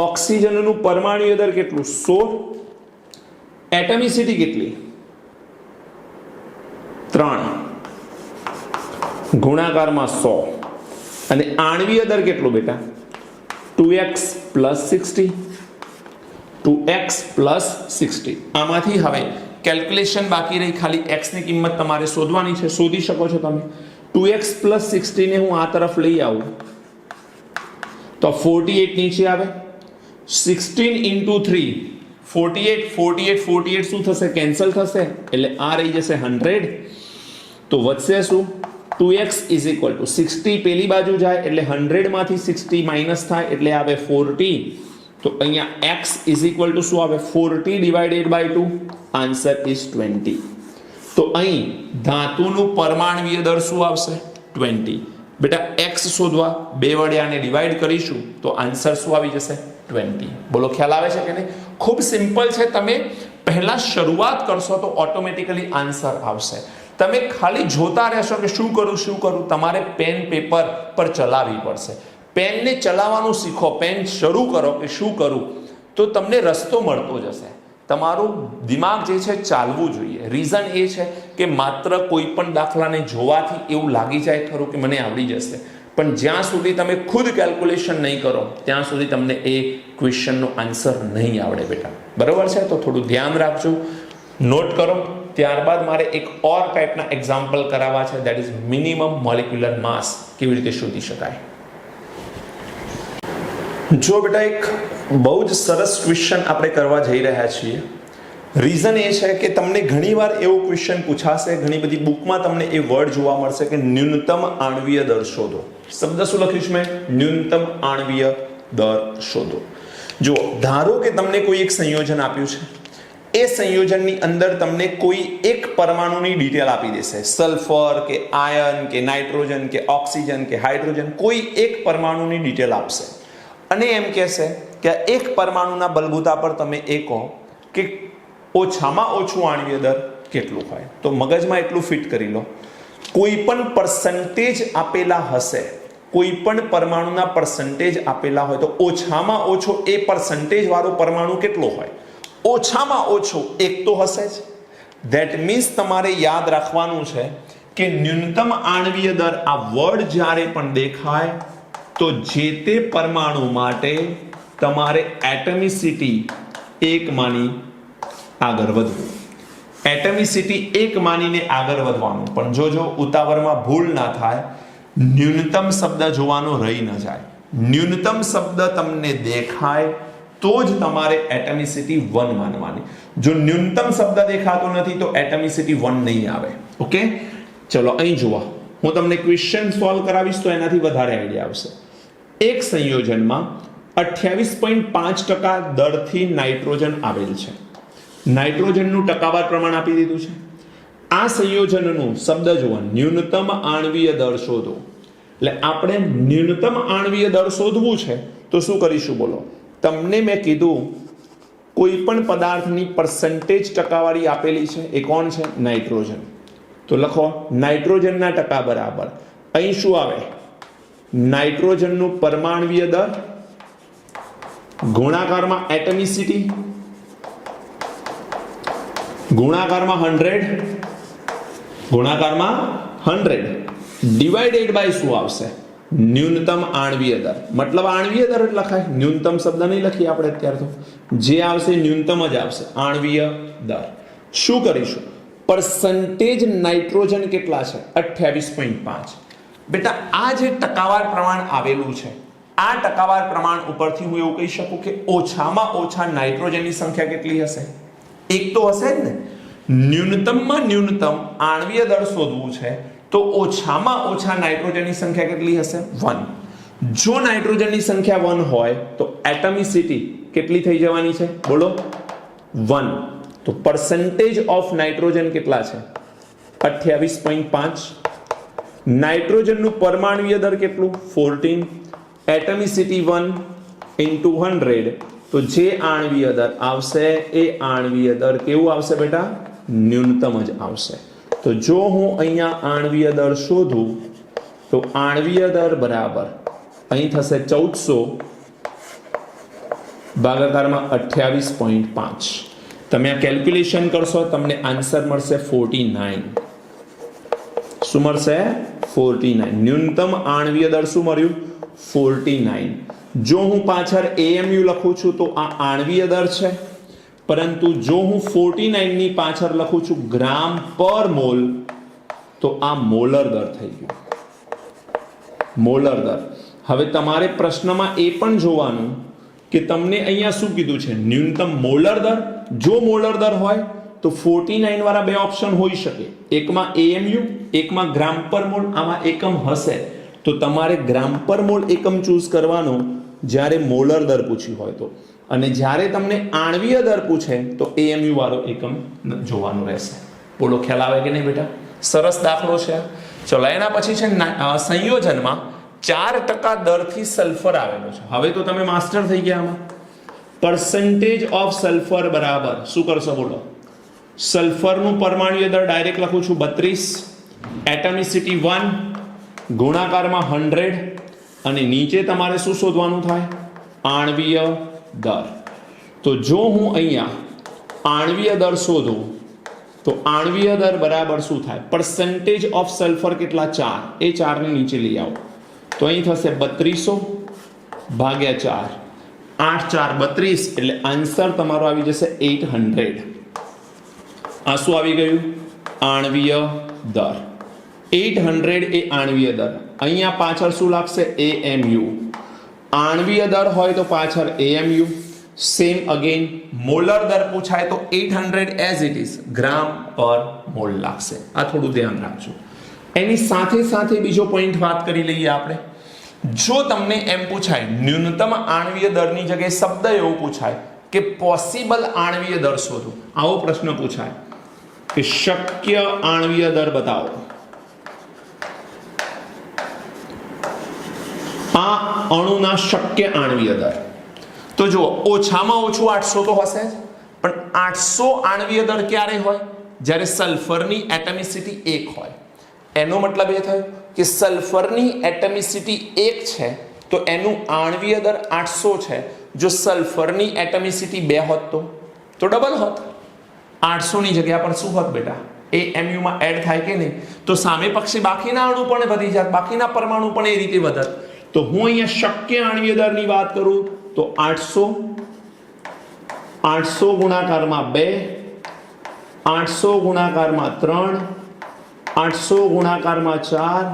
ઓક્સિજનનું પરમાણ્વીય દર કેટલું 16. એટમિસિટી કેટલી 3 ગુણાકારમાં 100 અને આણ્વીય દર કેટલું બેટા 2x + 60. 2x + 60. આમાંથી હવે કેલ્ક્યુલેશન બાકી રહી, ખાલી x ની કિંમત તમારે શોધવાની છે. શોધી શકો છો તમે. 2x + 60 ને હું આ તરફ લઈ આવું તો 48 નીચે આવે. 16 × 3 48 શું થશે, કેન્સલ થશે, એટલે આ રહી જશે 100. તો વધશે શું 2x = 60 પેલી બાજુ જાય એટલે 100 માંથી 60 માઇનસ થાય એટલે આવે 40. તો અહીંયા x = શું આવે 40 ડિવાઇડેડ બાય 2. Answer is 20. તો અહીં ધાતુનું પરમાણ્વીય દર શું આવશે 20. બેટા x શોધવા 2 વડે આને ડિવાઈડ કરીશું તો આન્સર શું આવી જશે 20. બોલો ખ્યાલ આવે છે કે નહીં? ખૂબ સિમ્પલ છે. તમે પહેલા શરૂઆત કરશો તો ઓટોમેટિકલી આન્સર આવશે. તમે ખાલી જોતા રહેશો કે શું કરું, તમારે પેન પેપર પર ચલાવવી પડશે. પેનને ચલાવવાનું શીખો, પેન શરૂ કરો કે શું કરું તો તમને રસ્તો મળતો જશે. તમારું દિમાગ જે છે ચાલવું જોઈએ. રીઝન એ છે કે માત્ર કોઈ પણ દાખલાને જોવાથી એવું લાગી જાય ખરું કે મને આવડી જશે, પણ જ્યાં સુધી તમે ખુદ કેલ્ક્યુલેશન નહીં કરો ત્યાં સુધી તમને એ ક્વેશ્ચનનો આન્સર નહીં આવડે બેટા. બરાબર છે? તો થોડું ધ્યાન રાખજો, નોટ કરો. ત્યારબાદ મારે એક ઓર ટાઈપના એક્ઝામ્પલ કરાવવા છે, દેટ ઇઝ મિનિમમ મોલેક્યુલર માસ કેવી રીતે શોધી શકાય. જો બેટા એક બહુ જ સરસ ક્વેશ્ચન આપણે કરવા જઈ રહ્યા છીએ. રીઝન એ છે કે તમને ઘણીવાર એવો ક્વેશ્ચન પૂછાશે, ઘણી બધી બુકમાં તમને એ વર્ડ જોવા મળશે કે ન્યૂનતમ આણ્વીય દર શોધો. શબ્દ શું લખ્યું છે મેં? ન્યૂનતમ આણ્વીય દર શોધો. જો ધારો કે તમને કોઈ એક સંયોજન આપ્યું છે, એ સંયોજનની અંદર તમને કોઈ એક પરમાણુની ડિટેલ આપી દેશે, સલ્ફર કે આયર્ન કે નાઇટ્રોજન કે ઓક્સિજન કે હાઇડ્રોજન, કોઈ એક પરમાણુની ડિટેલ આપશે અને એમ કહેશે કે આ એક પરમાણુના બલબૂતા પર તમે એ કહો કે ઓછામાં ઓછું આણ્વીય દર કેટલું હોય. તો મગજમાં એટલું ફિટ કરી લો, કોઈ પણ પર્સન્ટેજ આપેલા હશે, કોઈ પણ પરમાણુના પર્સન્ટેજ આપેલા હોય તો ઓછામાં ઓછો એ પર્સન્ટેજ વાળો પરમાણુ કેટલો હોય? ઓછામાં ઓછો એક તો હશે જ. ધેટ મીન્સ તમારે યાદ રાખવાનું છે કે ન્યૂનતમ આણ્વીય દર આ વર્ડ જ્યારે પણ દેખાય તો જે તે પરમાણુ માટે તમારે એટમિસિટી 1 માની આગળ વધવું. એટમિસિટી 1 માનીને આગળ વધવાનું. પણ જો ઉતાવળમાં ભૂલ ના થાય, ન્યૂનતમ શબ્દ જોવાનો રહી ન જાય. ન્યૂનતમ શબ્દ તમને દેખાય તો જ તમારે એટમિસિટી 1 માનવાની. જો ન્યૂનતમ શબ્દ દેખાતો નથી તો એટમિસિટી 1 નહીં આવે. ઓકે, ચલો અહીં જુઓ, હું તમને ક્વેશ્ચન સોલ્વ કરાવીશ તો એનાથી વધારે આઈડિયા આવશે. એક સંયોજનમાં 28.5% દરથી નાઇટ્રોજન આવેલ છે. નાઇટ્રોજનનું ટકાવાર પ્રમાણ આપી દીધું છે. આ સંયોજનનું શબ્દ જુઓ, ન્યૂનતમ આણ્વીય દર શોધો. એટલે આપણે ન્યૂનતમ આણ્વીય દર શોધવું છે તો શું કરીશું બોલો? તમને મેં કીધું કોઈ પણ પદાર્થની પર્સન્ટેજ ટકાવારી આપેલી છે, એ કોણ છે? નાઇટ્રોજન. તો લખો નાઇટ્રોજનના ટકા બરાબર અહીં શું આવે? નાઇટ્રોજનનું પરમાણ્વીય દર ગુણાકારમાં એટમિસિટી ગુણાકારમાં 100 ડિવાઇડેડ બાય શું આવશે? ન્યૂનતમ આણ્વીય દર. મતલબ આણ્વીય દર જ લખાય, ન્યૂનતમ શબ્દ નહીં લખીએ આપણે અત્યારે. તો જે આવશે ન્યૂનતમ જ આવશે, આણ્વીય દર. શું કરીશું? परसेंटेज नाइट्रोजन કેટલા છે 28.5 બેટા આ જે ટકાવાર પ્રમાણ આવેલું છે આ ટકાવાર પ્રમાણ ઉપરથી હું એવું કહી શકું કે ઓછામાં ઓછા નાઇટ્રોજનની સંખ્યા કેટલી હશે એક તો હશે જ ને ન્યૂનતમમાં ન્યૂનતમ આણ્વીય દળ શોધવું છે તો ઓછામાં ઓછા નાઇટ્રોજનની સંખ્યા કેટલી હશે 1 જો નાઇટ્રોજનની સંખ્યા 1 હોય તો એટમિસિટી કેટલી થઈ જવાની છે બોલો 1 તો परसेंटेज ऑफ नाइट्रोजन કેટલા છે 28.5 નાઇટ્રોજન નું પરમાણુય દર કેટલું 14 એટમિસિટી 1 into 100 તો જે આણ્વીય દર આવશે એ આણ્વીય દર કેવું આવશે બેટા ન્યૂનતમ જ આવશે તો જો હું અહીંયા આણ્વીય દર શોધું તો આણ્વીય દર બરાબર અહીં થશે 1400 ભાગાકારમાં 28.5 તમે આ કેલ્ક્યુલેશન કરશો તમને આન્સર મળશે 49 શું મળશે 49 ન્યૂનતમ આણ્વીય દર શું મળ્યું 49 જો હું પાછળ AMU લખું છું તો આ આણ્વીય દર છે પરંતુ જો હું 49 ની પાછળ લખું છું ગ્રામ પર મોલ તો આ મોલર દર થઈ ગયો મોલર દર હવે તમારે પ્રશ્નમાં એ પણ જોવાનું કે તમને અહીંયા શું કીધું છે ન્યૂનતમ મોલર દર જો મોલર દર હોય તો 49 વાળા બે ઓપ્શન હોઈ શકે એકમાં AMU એકમાં ગ્રામ પર મોલ આમાં એકમ હશે તો તમારે ગ્રામ પર મોલ એકમ ચૂઝ કરવાનો જ્યારે મોલર દર પૂછ્યું હોય તો અને જ્યારે તમને આણ્વીય દર પૂછે તો AMU વાળો એકમ જોવાનું રહેશે બોલો ખ્યાલ આવે કે નહીં બેટા સરસ દાખલો છે ચલો એના પછી છે સંયોજનમાં 4% દરથી સલ્ફર આવેલો છે હવે તો તમે માસ્ટર થઈ ગયા આમાં परसेंटेज ऑफ सल्फर बराबर શું કરશો બોલો સલ્ફરનું પરમાણુય દર ડાયરેક્ટ લખું છું 32 એટમિસિટી 1 ગુણાકારમાં 100 અને નીચે તમારે શું શોધવાનું થાય આણ્વીય દર તો જો હું અહીંયા આણ્વીય દર શોધું તો આણ્વીય દર બરાબર શું થાય પરસેન્ટેજ ઓફ સલ્ફર કેટલા 4 એ 4 ને નીચે લઈ આવો તો અહીં થશે 3200 ભાગ્યા 4 8 4 32 એટલે આન્સર તમારો આવી જશે 800 આ શું આવી ગયું આણ્વીય દર 800 એ આણ્વીય દર અહીંયા પાછળ શું લાગશે AMU આણ્વીય દર હોય તો પાછળ AMU સેમ અગેન મોલર દર પૂછાય તો 800 એઝ ઇટ ઇઝ ગ્રામ પર મોલ લાગશે આ થોડું ધ્યાન રાખજો એની સાથે સાથે બીજો પોઈન્ટ વાત કરી લઈએ આપણે જો તમને એમ પૂછાય ન્યૂનતમ આણ્વીય દરની જગ્યાએ શબ્દ એવો પૂછાય કે પોસિબલ આણ્વીય દર શોધો આવો પ્રશ્ન પૂછાય કે શક્ય આણ્વીય દર બતાવો આ અણુના શક્ય આણ્વીય દર તો જુઓ ઓછામાં ઓછું 800 તો હશે જ પણ 800 આણ્વીય દર ક્યારે હોય જ્યારે સલ્ફરની એટમિસિટી 1 હોય એનો મતલબ એ થયો કે સલ્ફરની એટમિસિટી 1 છે તો એનું આણ્વીય દર 800 છે જો સલ્ફરની એટમિસિટી 2 હોત તો ડબલ હોત 800 ની જગ્યા પર શું હોત બેટા AMU માં એડ થાય કે નહીં તો સામે પક્ષે બાકીના અણુ પણ વધી જાત બાકીના પરમાણુ પણ એ રીતે વધત તો હું અહીંયા શક્ય આણ્વીય દરની વાત કરું તો 800 ગુણાકારમાં 2 800 ગુણાકારમાં 3 800 ગુણાકારમાં 4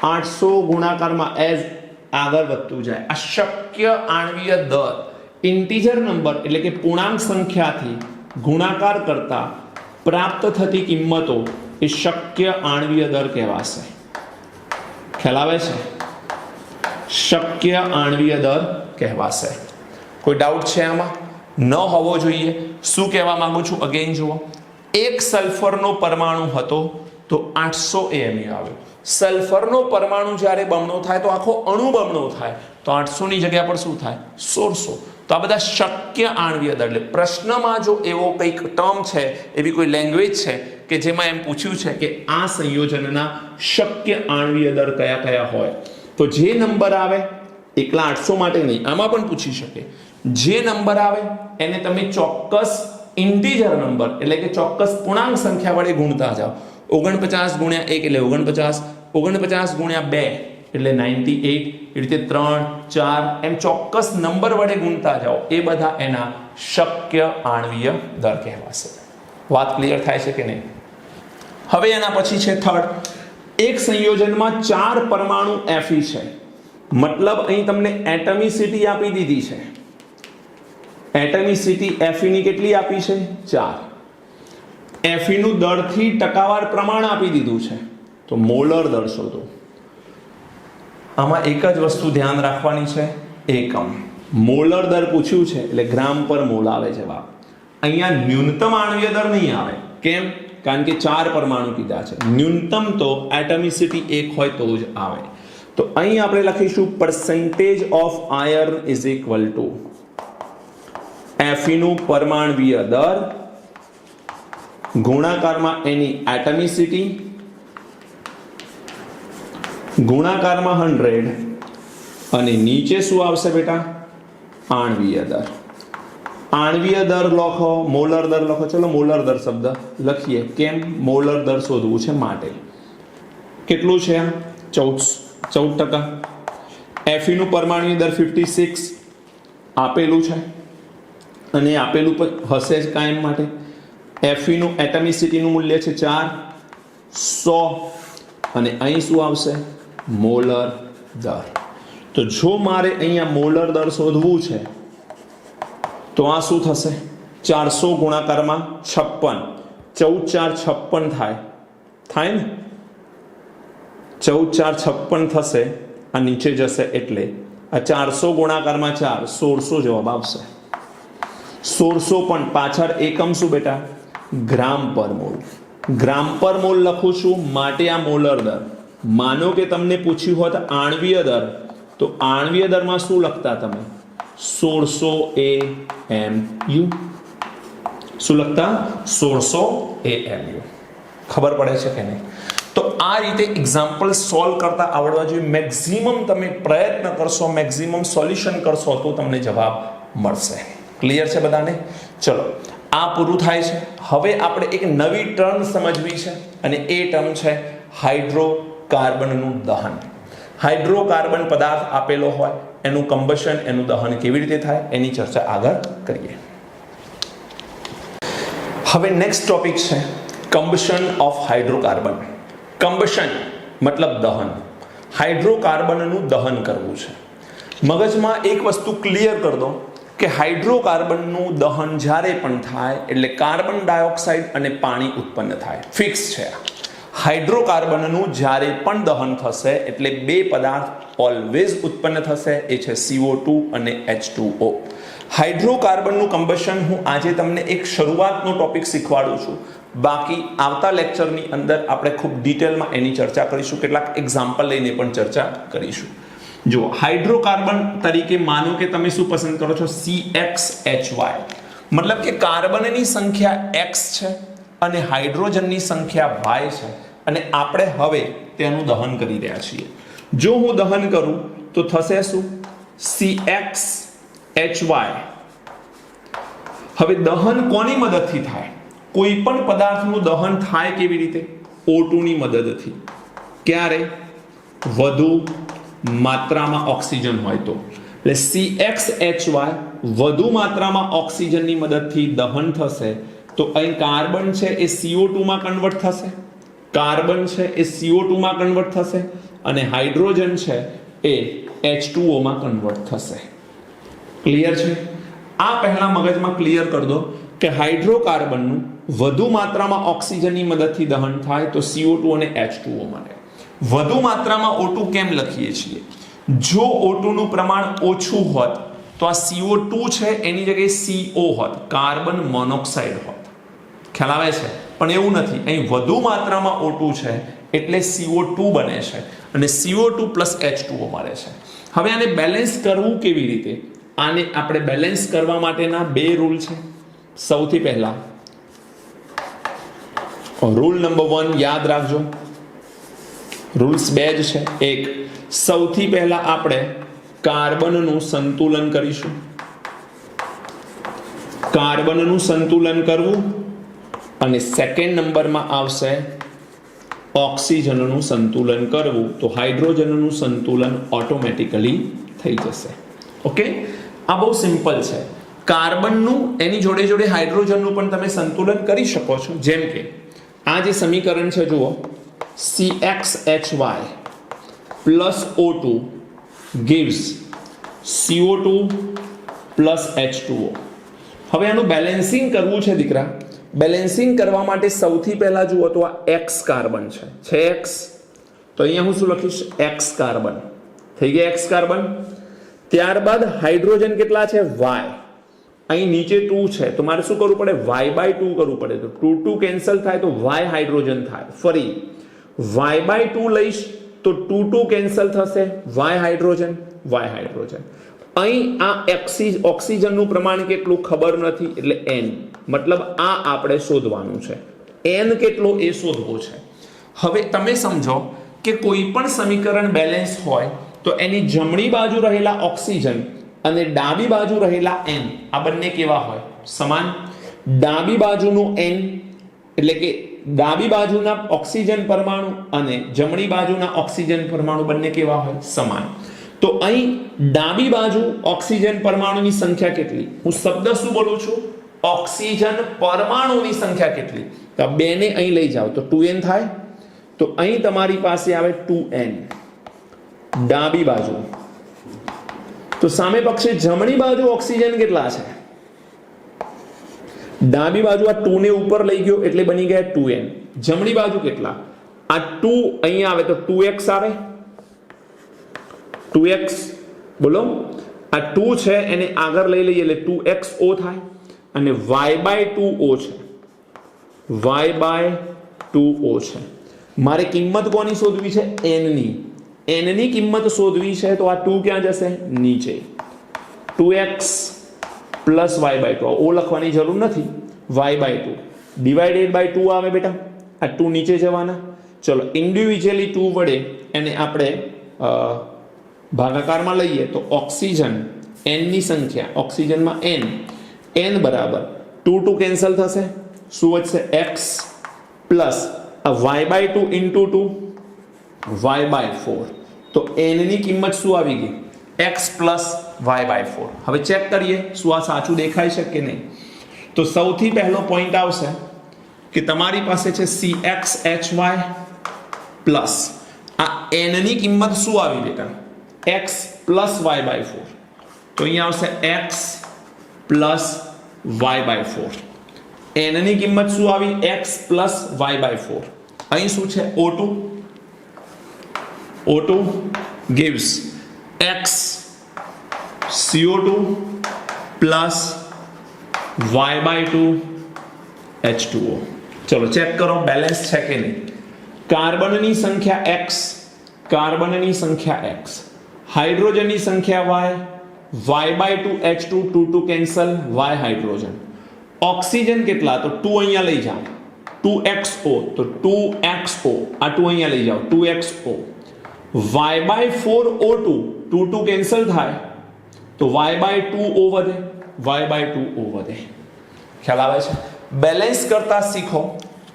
800 ગુણાકારમાં એઝ આગળ વધતું જાય આ શક્ય આણ્વીય દર ઇન્ટીજર નંબર એટલે કે પૂર્ણાંક સંખ્યાથી ગુણાકાર કરતા પ્રાપ્ત થતી કિંમતો એ શક્ય આણ્વીય દર કહેવાશે ખ્યાલ આવે છે શક્ય આણ્વીય દર કહેવાશે કોઈ ડાઉટ છે આમાં ન હોવો જોઈએ શું કહેવા માંગુ છું અગેન જુઓ એક સલ્ફરનો પરમાણુ હતો તો 800 AMU આવ્યો સલ્ફરનો પરમાણુ જ્યારે બમણો થાય તો આખો અણુ બમણો થાય તો 800 ની જગ્યા પર શું થાય 1600 તો આ બધા શક્ય આણ્વીય દર એટલે પ્રશ્નમાં જો એવો કંઈક ટર્મ છે એવી કોઈ લેંગ્વેજ છે કે જેમાં એમ પૂછ્યું છે કે આ સંયોજનના શક્ય આણ્વીય દર કયા કયા હોય તો જે નંબર આવે એકલા 800 માટે નહીં આમાં પણ પૂછી શકે જે નંબર આવે એને તમે ચોક્કસ ઇન્ટીજર નંબર એટલે કે ચોક્કસ પૂર્ણાંક સંખ્યા વડે ગુણતા જાઓ 49 ગુણ્યા 1 એટલે 49 49 ગુણ્યા 2 એટલે 98 એ રીતે 3 4 એમ ચોક્કસ નંબર વડે ગુણતા જાઓ એ બધા એના શક્ય આણ્વીય દર કહેવાશે વાત ક્લિયર થાય છે કે નહીં હવે એના પછી છે થર્ડ, એક સંયોજનમાં 4 પરમાણુ Fe છે, મતલબ અહીં તમને એટમિસિટી આપી દીધી છે. એટમિસિટી Fe ની કેટલી આપી છે? 4. Fe નું દરથી ટકાવાર પ્રમાણ આપી દીધું છે, તો મોલર દર શોધો. આમાં એક જ વસ્તુ ધ્યાન રાખવાની છે, એકમ. મોલર દર પૂછ્યું છે એટલે ગ્રામ પર મોલ આવે જવાબ. અહીંયા ન્યૂનતમ આણ્વીય દર નહીં આવે. કેમ? કારણ કે 4 પરમાણુ કીધા છે. ન્યૂનતમ તો એટમિસિટી 1 હોય તો જ આવે. તો અહીં આપણે લખીશું percentage of iron is equal to Fe નું પરમાણ્વીય દર ગુણાકારમાં એની એટમિસિટી ગુણાકારમાં 100 અને નીચે શું આવશે બેટા? આણ્વીય દર. આણ્વીય દર લખો, મોલર દર લખો. ચલો મોલર દર શબ્દ લખીએ. કેમ? મોલર દર શોધવું છે માટે. કેટલું છે? 14%. Fe નું પરમાણ્વીય દર 56 આપેલું છે અને આપેલું હશે જ કાયમ માટે. Fe નું એટમિસિટીનું મૂલ્ય છે 4, 100 અને અહીં શું આવશે? મોલર દર. તો જો મારે અહીંયા મોલર દર શોધવું છે તો આ શું થશે? 400 ગુણાકારમાં 56, 14 4 56 થાય ને? 14 4 56 થશે. આ નીચે જશે એટલે આ 400 ગુણાકારમાં 4 1600 જવાબ આવશે. 1600 પણ પાછળ એકમ શું બેટા? ગ્રામ પર મોલ. ગ્રામ પર મોલ લખું છું માટે આ મોલર દર. માનો કે તમને પૂછ્યું હોત આણ્વીય દર, તો આણ્વીય દરમાં શું લખતા તમે? 1600 AMU. શું લખતા? 1600 AMU. ખબર પડે છે કે નહીં? તો આ રીતે એક્ઝામ્પલ સોલ્વ કરતા આવડવા જોઈએ. મેક્સિમમ તમે પ્રયત્ન કરશો, મેક્સિમમ સોલ્યુશન કરશો તો તમને જવાબ મળશે. ક્લિયર છે બધાને? ચલો, આ પૂરું થાય છે. હવે આપણે એક નવી ટર્મ સમજવી છે અને એ ટર્મ છે હાઇડ્રોકાર્બનનું દહન. હાઇડ્રોકાર્બન પદાર્થ આપેલો હોય, એનું કમ્બશન, એનું દહન કેવી રીતે થાય એની ચર્ચા આગળ કરીએ. હવે નેક્સ્ટ ટોપિક છે કમ્બશન ઓફ હાઇડ્રોકાર્બન. કમ્બશન મતલબ દહન. હાઇડ્રોકાર્બનનું દહન કરવું છે. મગજમાં એક વસ્તુ ક્લિયર કરી દો કે હાઇડ્રોકાર્બનનું દહન જ્યારે પણ થાય એટલે કાર્બન ડાયોક્સાઇડ અને પાણી ઉત્પન્ન થાય. ફિક્સ છે. હાઇડ્રોકાર્બનનું જ્યારે પણ દહન થશે એટલે બે પદાર્થ ઓલવેઝ ઉત્પન્ન થશે, એ છે CO2 અને H2O. હાઇડ્રોકાર્બનનું કમ્બશન હું આજે તમને એક શરૂઆતનો ટોપિક શીખવાડું છું. બાકી આવતા લેક્ચરની અંદર આપણે ખૂબ ડિટેલમાં એની ચર્ચા કરીશું, કેટલાક એક્ઝામ્પલ લઈને પણ ચર્ચા કરીશું. જો હાઇડ્રોકાર્બન તરીકે માનો કે તમે શું પસંદ કરો છો? CXHY. મતલબ કે કાર્બનની સંખ્યા X છે અને હાઇડ્રોજનની સંખ્યા Y છે અને આપણે હવે તેનું દહન કરી રહ્યા છીએ. જો હું દહન કરું તો થશે શું? CXHY. હવે દહન કોની મદદથી થાય? કોઈ પણ પદાર્થનું દહન થાય કેવી રીતે? O2 ની મદદથી. ક્યારે? વધુ માત્રામાં ઓક્સિજન હોય તો. એટલે CXHY વધુ માત્રામાં ઓક્સિજનની મદદથી દહન થશે તો અહીં કાર્બન છે એ CO2 માં કન્વર્ટ થશે, કાર્બન છે એ CO2 માં કન્વર્ટ થશે અને હાઇડ્રોજન છે એ H2O માં કન્વર્ટ થશે. ક્લિયર છે? આ પહેલા મગજમાં ક્લિયર કરી દો કે હાઇડ્રોકાર્બનનું વધુ માત્રામાં ઓક્સિજનની મદદથી દહન થાય તો CO2 અને H2O મળે. વધુ માત્રામાં O2 કેમ લખીએ છીએ? જો O2 નું પ્રમાણ ઓછું હોત તો આ CO2 છે એની જગ્યાએ CO હોત, કાર્બન મોનોક્સાઇડ હોત. ખ્યાલ આવે છે? પણ એવું નથી. અહીં વધુ માત્રામાં O2 છે એટલે CO2 બને છે અને CO2 પ્લસ H2O મળે છે. હવે આને બેલેન્સ કરવું કેવી રીતે? આને આપણે બેલેન્સ કરવા માટેના બે રૂલ છે. સૌથી પહેલા રૂલ નંબર 1 યાદ રાખજો. રૂલ્સ બે જ છે. એક, સૌથી પહેલા આપણે કાર્બનનું સંતુલન કરીશું. કાર્બનનું સંતુલન કરવું અને સેકન્ડ નંબરમાં આવશે ઓક્સિજનનું સંતુલન કરવું. તો હાઇડ્રોજનનું સંતુલન ઓટોમેટિકલી થઈ જશે. ઓકે, આ બહુ સિમ્પલ છે. કાર્બનનું એની જોડે જોડે હાઇડ્રોજનનું પણ તમે સંતુલન કરી શકો છો. જેમ કે આ જે સમીકરણ છે જુઓ, CxHy plus O2 gives CO2 plus H2O. હવે આનું બેલેન્સિંગ કરવું છે દીકરા. બેલેન્સિંગ કરવા માટે સૌથી પહેલા જુઓ તો આ X કાર્બન છે X, તો અહીંયા હું શું લખીશ, X કાર્બન થઈ ગયા, X કાર્બન. ત્યારબાદ હાઇડ્રોજન કેટલા છે, Y. અહીં નીચે 2 છે તો મારે શું કરવું પડે, Y/2 કરવું પડે. તો 2 કેન્સલ થાય તો Y હાઇડ્રોજન થાય. ફરી Y/2 લઈશ તો 2 કેન્સલ થશે, Y હાઇડ્રોજન. અહીં આ ઓક્સિજનનું પ્રમાણ કેટલું ખબર નથી એટલે N, મતલબ આ આપણે શોધવાનું છે. N કેટલો એ શોધવું છે. હવે તમે સમજો કે કોઈ પણ સમીકરણ બેલેન્સ હોય તો એની જમણી બાજુ રહેલા ઓક્સિજન અને ડાબી બાજુ રહેલા N આ બંને કેવા હોય, સમાન. ડાબી બાજુનું N એટલે કે ડાબી બાજુના ઓક્સિજન પરમાણુ અને જમણી બાજુના ઓક્સિજન પરમાણુ બંને કેવા હોય, સમાન. તો અહીં ડાબી બાજુ ઓક્સિજન પરમાણુની સંખ્યા કેટલી, હું શબ્દ શું બોલું છું, ઓક્સિજન પરમાણુની સંખ્યા કેટલી. તો બે ને અહીં લઈ જાઓ તો 2n થાય. તો અહીં તમારી પાસે આવે 2n ડાબી બાજુ. તો સામે પક્ષે જમણી બાજુ ઓક્સિજન કેટલા છે, ડાબી બાજુ આ 2 ને ઉપર લઈ ગયો એટલે બની ગયા 2n. જમણી બાજુ કેટલા, આ 2 અહીં આવે તો 2x આવે, 2x બોલો. આ 2 છે એને આગળ લઈ લઈએ એટલે 2xO થાય અને y/2O છે, y/2O છે. મારે કિંમત કોની શોધવી છે, n ની. n ની કિંમત શોધવી છે તો આ 2 ક્યાં જશે, નીચે. 2x પ્લસ y/2, O લખવાની જરૂર નથી, y/2 ડિવાઇડેડ બાય 2 આવે બેટા, આ 2 નીચે જવાના. ચલો ઇન્ડિવિજ્યુઅલી 2 વડે એને આપણે ભાગાકારમાં લઈએ તો ઓક્સિજન n ની સંખ્યા, ઓક્સિજનમાં n બરાબર 2 કેન્સલ થશે, શું વધશે, x પ્લસ આ y/2 ઇન્ટુ 2 y/4. તો n ની કિંમત શું આવી ગઈ, x પ્લસ y/4. હવે ચેક કરીએ શું આ સાચું દેખાય છે કે નહીં. તો સૌથી પહેલો પોઈન્ટ આવશે કે તમારી પાસે છે CxHy પ્લસ આ n ની કિંમત શું આવી બેટા, x પ્લસ y/4. તો અહીંયા આવશે x પ્લસ y/4. n ની કિંમત શું આવી, x પ્લસ y/4. અહીં શું છે, O2 gives x CO2 plus y/2 H2O. ચલો ચેક કરો બેલેન્સ છે કે નહીં. કાર્બનની સંખ્યા x, હાઇડ્રોજનની સંખ્યા y/2 H2 2 cancel, y hydrogen. Oxygen કેટલા, તો 2 અહીંયા લઈ જાઓ, 2xO, તો 2xO, આ 2 અહીંયા લઈ જાઓ 2xO. y/4O2 2 કેન્સલ થાય તો y/2O વધે, ખ્યાલ આવે છે. બેલેન્સ કરતા શીખો.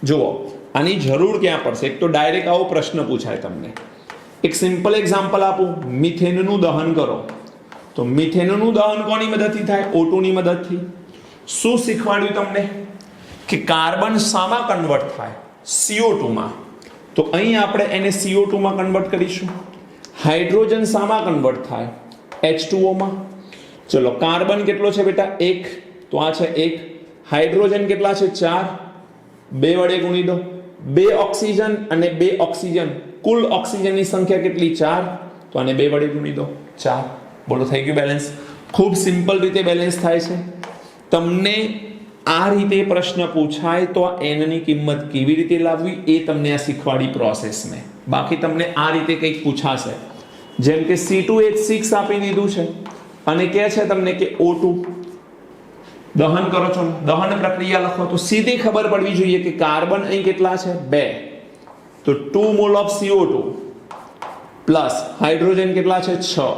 જુઓ આની જરૂર ક્યાં પડશે, એક તો ડાયરેક્ટ આવો પ્રશ્ન પૂછાય તમને. એક સિમ્પલ એક્ઝામ્પલ આપું, મિથેનનું દહન કરો તો મિથેનનું દહન કોની મદદથી થાય, O2 ની મદદથી. શું શીખવાડ્યું તમને કે કાર્બન શામાં કન્વર્ટ થાય, CO2 માં. તો અહીં આપણે એને CO2 માં કન્વર્ટ કરીશું. હાઇડ્રોજન શામાં કન્વર્ટ થાય, H2O માં. ચલો કાર્બન કેટલો છે બેટા, 1, તો આ છે 1. હાઇડ્રોજન કેટલા છે, 4, 2 વડે ગુણી દો. 2 ઓક્સિજન અને 2 ઓક્સિજન, કુલ ઓક્સિજનની સંખ્યા કેટલી, 4, તો આને 2 વડે ગુણી દો, 4. બોલો થઈ ગયું બેલેન્સ. ખૂબ સિમ્પલ રીતે બેલેન્સ થાય છે. તમને આ રીતે પ્રશ્ન પૂછાય તો આ n ની કિંમત કેવી રીતે લાવવી એ તમને આ શીખવાડી પ્રોસેસ મેં. બાકી તમને આ રીતે કંઈક પૂછાશે, જેમ કે C2H6 આપી દીધું છે અને કહે છે તમને કે O2 દહન કરો છો, દહન પ્રક્રિયા લખો તો સીધી ખબર પડવી જોઈએ કે કાર્બન અહીં કેટલા છે, 2, તો 2 mall of CO2 plus hydrogen કેટલા છે, 6,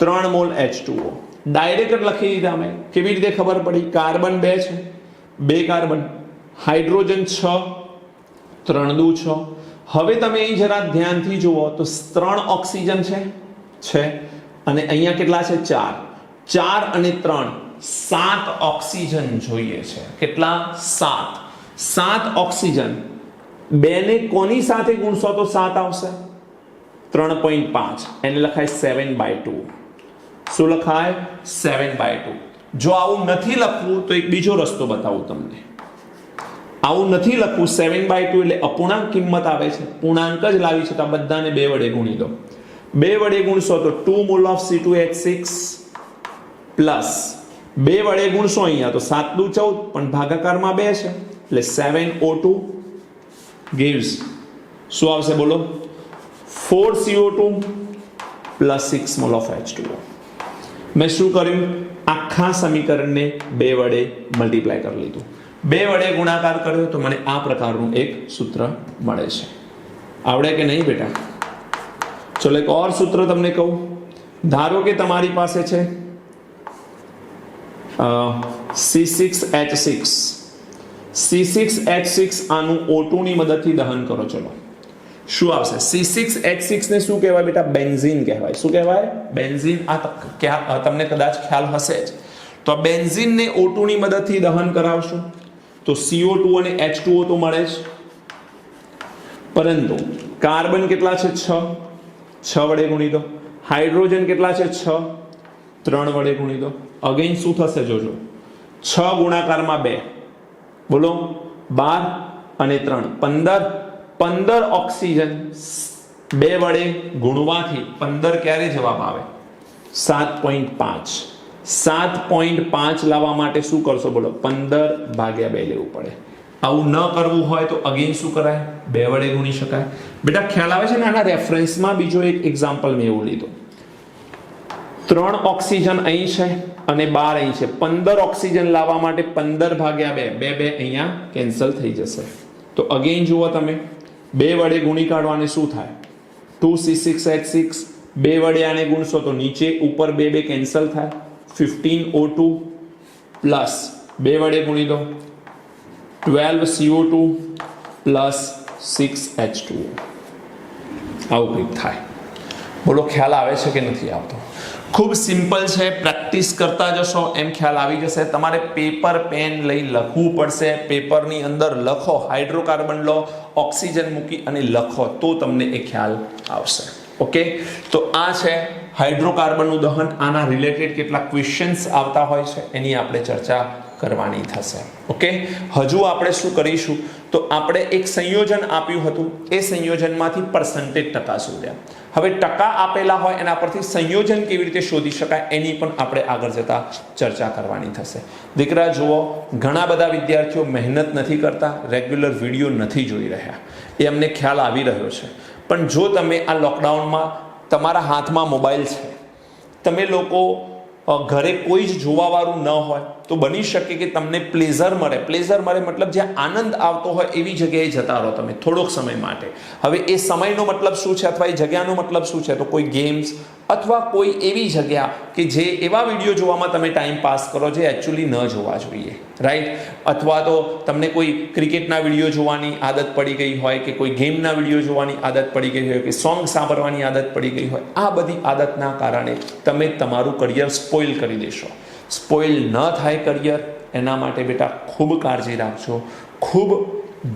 3 મોલ H2O. ડાયરેક્ટ લખી દીધા મેં. કેવી રીતે ખબર પડી, કાર્બન 2 છે, 2 કાર્બન, હાઇડ્રોજન 6, 3 દુ 6. હવે તમે અહીં જરા ધ્યાનથી જુઓ તો 3 ઓક્સિજન છે અને અહીંયા કેટલા છે, 4 અને 3 7 ઓક્સિજન જોઈએ છે. કેટલા, 7 ઓક્સિજન 2 ને કોની સાથે ગુણશો તો 7 આવશે? 3.5, એને લખાય 7/2. શું લખાય? 7/2. જો આવું નથી લખવું તો એક બીજો રસ્તો બતાવું તમને. આવું નથી લખવું, 7/2 એટલે અપૂર્ણાંક કિંમત આવે છે, પૂર્ણાંક જ લાવી છે, તો આ બધાને 2 વડે ગુણી દો. 2 વડે ગુણશો તો 2 મોલ ઓફ C2H6 પ્લસ 2 વડે ગુણશો અહીંયા તો 7 દુ 14, પણ ભાગાકારમાં 2 છે એટલે 7O2 gives શું આવશે બોલો? 4CO2 plus 6 mall of H2O. મેં શું કર્યું? આખા સમીકરણને 2 વડે મલ્ટીપ્લાય કરી લીધું. 2 વડે ગુણાકાર કર્યો તો મને આ પ્રકારનું એક સૂત્ર મળે છે. આવડે કે નહીં બેટા? ચલો એક ઓર સૂત્ર તમને કહું. ધારો કે તમારી પાસે છે C6H6. C6H6 આનું O2 ની મદદથી દહન કરો. ચલો શું આવશે? C6H6 ને શું કહેવાય બેટા? બેન્ઝીન કહેવાય. શું કહેવાય? બેન્ઝીન. આ તમને કદાચ ખ્યાલ હશે જ. તો બેન્ઝીન ને O2 ની મદદથી દહન કરાવશું તો CO2 અને H2O તો મળે જ, પરંતુ કાર્બન કેટલા છે? 6 વડે ગુણી દો. હાઇડ્રોજન કેટલા છે? 6, 3 વડે ગુણી દો. અગેન શું થશે જોજો? 6 ગુણાકારમાં 2, બોલો 12 અને 3 15 ઓક્સિજન 2 વડે ગુણવાથી 15 ક્યારે જવાબ આવે? 7.5. 7.5 લાવવા માટે શું કરશો બોલો? 15/2 લેવું પડે. આવું ન કરવું હોય તો અગેન શું કરાય? 2 વડે ગુણી શકાય. બેટા ખ્યાલ આવે છે ને? આના રેફરન્સમાં બીજો એક એક્ઝામ્પલ મેં એવું લીધું. 3 ઓક્સિજન અહીં છે અને 12 અહીં છે. 15 ઓક્સિજન લાવવા માટે 15/2, 2 અહીંયા કેન્સલ થઈ જશે. તો અગેન જુઓ તમે, 2 વડે ગુણી કાઢવાને શું થાય? 2C6H6, 2 વડે આને ગુણશો તો નીચે ઉપર 2 કેન્સલ થાય. 15O2 પ્લસ 2 વડે ગુણી દો 12CO2 પ્લસ 6H2O. આવું કંઈક થાય. બોલો ખ્યાલ આવે છે કે નથી આવતો? ખૂબ સિમ્પલ છે. પ્રેક્ટિસ કરતા જશો એમ ખ્યાલ આવી જશે. તમારે પેપર પેન લઈ લખવું પડશે. પેપરની અંદર લખો, હાઇડ્રોકાર્બન લો, ઓક્સિજન મૂકી અને લખો તો તમને એ ખ્યાલ આવશે. ઓકે, તો આ છે હાઇડ્રોકાર્બનનું દહન. આના રિલેટેડ કેટલાક ક્વેશ્ચન્સ આવતા હોય છે, એની આપણે ચર્ચા કરવાની થશે. ઓકે, હજુ આપણે શું કરીશું તો આપણે એક સંયોજન આપ્યું હતું, એ સંયોજનમાંથી પર્સન્ટેજ ટકા શોધ્યા. હવે ટકા આપેલા હોય એના પરથી સંયોજન કેવી રીતે શોધી શકાય એની પણ આપણે આગળ જતા ચર્ચા કરવાની થશે. દીકરા જુઓ, ઘણા બધા વિદ્યાર્થીઓ મહેનત નથી કરતા, રેગ્યુલર વિડીયો નથી જોઈ રહ્યા, એ અમને ખ્યાલ આવી રહ્યો છે. પણ જો તમે આ લોકડાઉનમાં તમારા હાથમાં મોબાઈલ છે, તમે લોકો ઘરે કોઈ જ જોવાવાળું ન હોય તો બની શકે કે તમને પ્લેઝર મળે. પ્લેઝર મળે મતલબ જ્યાં આનંદ આવતો હોય એવી જગ્યાએ જતા રહો તમે થોડોક સમય માટે. હવે એ સમયનો મતલબ શું છે અથવા એ જગ્યાનો મતલબ શું છે? તો કોઈ ગેમ્સ અથવા કોઈ એવી જગ્યા કે જે એવા વિડીયો જોવામાં તમે ટાઈમ પાસ કરો જે એકચ્યુઅલી ન જોવા જોઈએ, રાઈટ? અથવા તો તમને કોઈ ક્રિકેટના વિડીયો જોવાની આદત પડી ગઈ હોય કે કોઈ ગેમના વિડીયો જોવાની આદત પડી ગઈ હોય કે સોંગ સાંભળવાની આદત પડી ગઈ હોય. આ બધી આદતના કારણે તમે તમારું કરિયર સ્પોઇલ કરી દેશો. સ્પોઇલ ન થાય કરિયર એના માટે બેટા ખૂબ કાળજી રાખજો. ખૂબ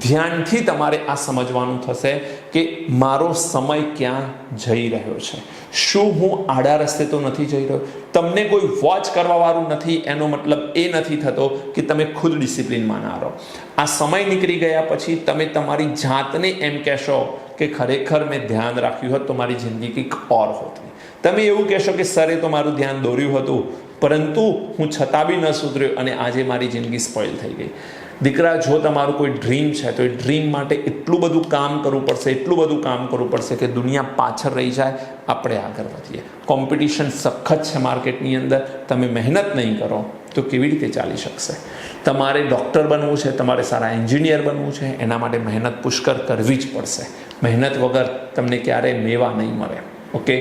ધ્યાનથી તમારે આ સમજવાનું થશે કે મારો સમય ક્યાં જઈ રહ્યો છે. શું હું આડા રસ્તે તો નથી જઈ રહ્યો? તમને કોઈ વોચ કરવાવાળું નથી એનો મતલબ એ નથી થતો કે તમે ખુદ ડિસિપ્લિનમાં ના રહો. આ સમય નીકળી ગયા પછી તમે તમારી જાતને એમ કહેશો કે ખરેખર મેં ધ્યાન રાખ્યું હોત તો મારી જિંદગી કંઈક ઓર હોત. તમે એવું કહેશો કે સરે તો મારું ધ્યાન દોર્યું હતું પરંતુ હું છતાં બી ન સુધર્યો અને આજે મારી જિંદગી સ્પોઇલ થઈ ગઈ. દીકરા, જો તમારું કોઈ ડ્રીમ છે તો એ ડ્રીમ માટે એટલું બધું કામ કરવું પડશે, એટલું બધું કામ કરવું પડશે કે દુનિયા પાછળ રહી જાય, આપણે આગળ વધીએ. કોમ્પિટિશન સખત છે માર્કેટની અંદર. તમે મહેનત નહીં કરો તો કેવી રીતે ચાલી શકશે? તમારે ડૉક્ટર બનવું છે, તમારે સારા એન્જિનિયર બનવું છે, એના માટે મહેનત પુષ્કળ કરવી જ પડશે. મહેનત વગર તમને ક્યારેય મેવા નહીં મળે. ઓકે,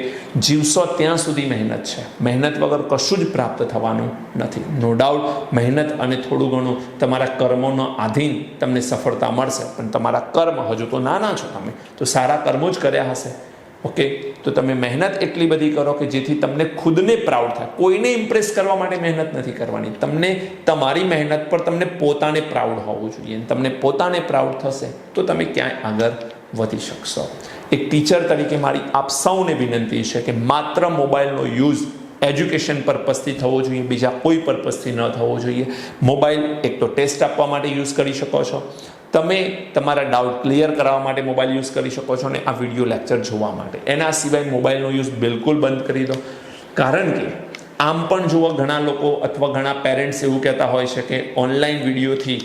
જીવશો ત્યાં સુધી મહેનત છે. મહેનત વગર કશું જ પ્રાપ્ત થવાનું નથી. નો ડાઉટ મહેનત અને થોડું ઘણું તમારા કર્મોનો આધીન તમને સફળતા મળશે, પણ તમારા કર્મ હજુ તો નાના છો તમે તો સારા કર્મો જ કર્યા હશે. ઓકે, તો તમે મહેનત એટલી બધી કરો કે જેથી તમને ખુદને પ્રાઉડ થાય. કોઈને ઇમ્પ્રેસ કરવા માટે મહેનત નથી કરવાની. તમને તમારી મહેનત પર તમને પોતાને પ્રાઉડ હોવું જોઈએ. તમને પોતાને પ્રાઉડ થશે તો તમે ક્યાંય આગળ વધી શકશો. એક ટીચર તરીકે મારી આપ સૌને વિનંતી છે કે માત્ર મોબાઈલનો યુઝ એજ્યુકેશન પર્પઝથી થવો જોઈએ, બીજા કોઈ પર્પઝથી ન થવો જોઈએ. મોબાઈલ એક તો ટેસ્ટ આપવા માટે યુઝ કરી શકો છો, તમે તમારા ડાઉટ ક્લિયર કરાવવા માટે મોબાઈલ યુઝ કરી શકો છો, અને આ વિડીયો લેક્ચર જોવા માટે. એના સિવાય મોબાઈલનો યુઝ બિલકુલ બંધ કરી દો. કારણ કે આમ પણ જુઓ, ઘણા લોકો અથવા ઘણા પેરેન્ટ્સ એવું કહેતા હોય છે કે ઓનલાઈન વિડીયોથી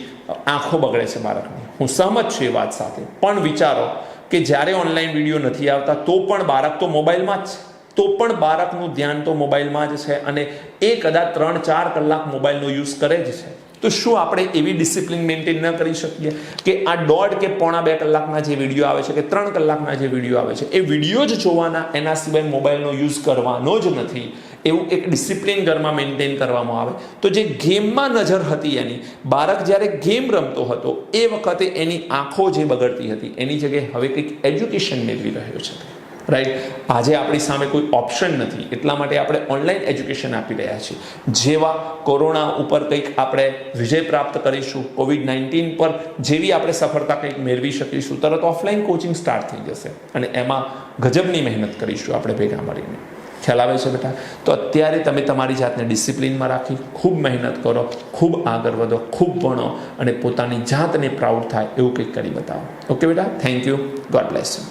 આંખો બગડે છે બાળકની. હું સહમત છું એ વાત સાથે, પણ વિચારો કે જ્યારે ઓનલાઈન વિડીયો નથી આવતા તો પણ બાળક તો મોબાઈલમાં જ છે, તો પણ બાળકનું ધ્યાન તો મોબાઈલમાં જ છે, અને એ કદાચ 3-4 કલાક મોબાઈલનો યુઝ કરે જ છે. તો શું આપણે એવી ડિસિપ્લિન મેન્ટેન ન કરી શકીએ કે આ 1.5 કે 1.5 કલાકના જે વિડીયો આવે છે કે 3 કલાકના જે વિડીયો આવે છે એ વિડીયો જ જોવાના, એના સિવાય મોબાઈલનો યુઝ કરવાનો જ નથી, એવું એક ડિસિપ્લિન ઘરમાં મેન્ટેન કરવામાં આવે તો જે ગેમમાં નજર હતી એની, બાળક જ્યારે ગેમ રમતો હતો એ વખતે એની આંખો જે બગડતી હતી એની જગ્યાએ હવે કંઈક એજ્યુકેશન મેળવી રહ્યો છે. રાઈટ, આજે આપણી સામે કોઈ ઓપ્શન નથી, એટલા માટે આપણે ઓનલાઈન એજ્યુકેશન આપી રહ્યા છીએ. જેવા કોરોના ઉપર કંઈક આપણે વિજય પ્રાપ્ત કરીશું, COVID-19 પર જેવી આપણે સફળતા કંઈક મેળવી શકીશું, તરત ઓફલાઈન કોચિંગ સ્ટાર્ટ થઈ જશે, અને એમાં ગજબની મહેનત કરીશું આપણે ભેગા મળીને. ખ્યાલ આવે છે બેટા? તો અત્યારે તમે તમારી જાતને ડિસિપ્લિનમાં રાખી ખૂબ મહેનત કરો, ખૂબ આગળ વધો, ખૂબ ભણો, અને પોતાની જાતને પ્રાઉડ થાય એવું કંઈક કરી બતાવો. ઓકે બેટા, thank you, God bless you.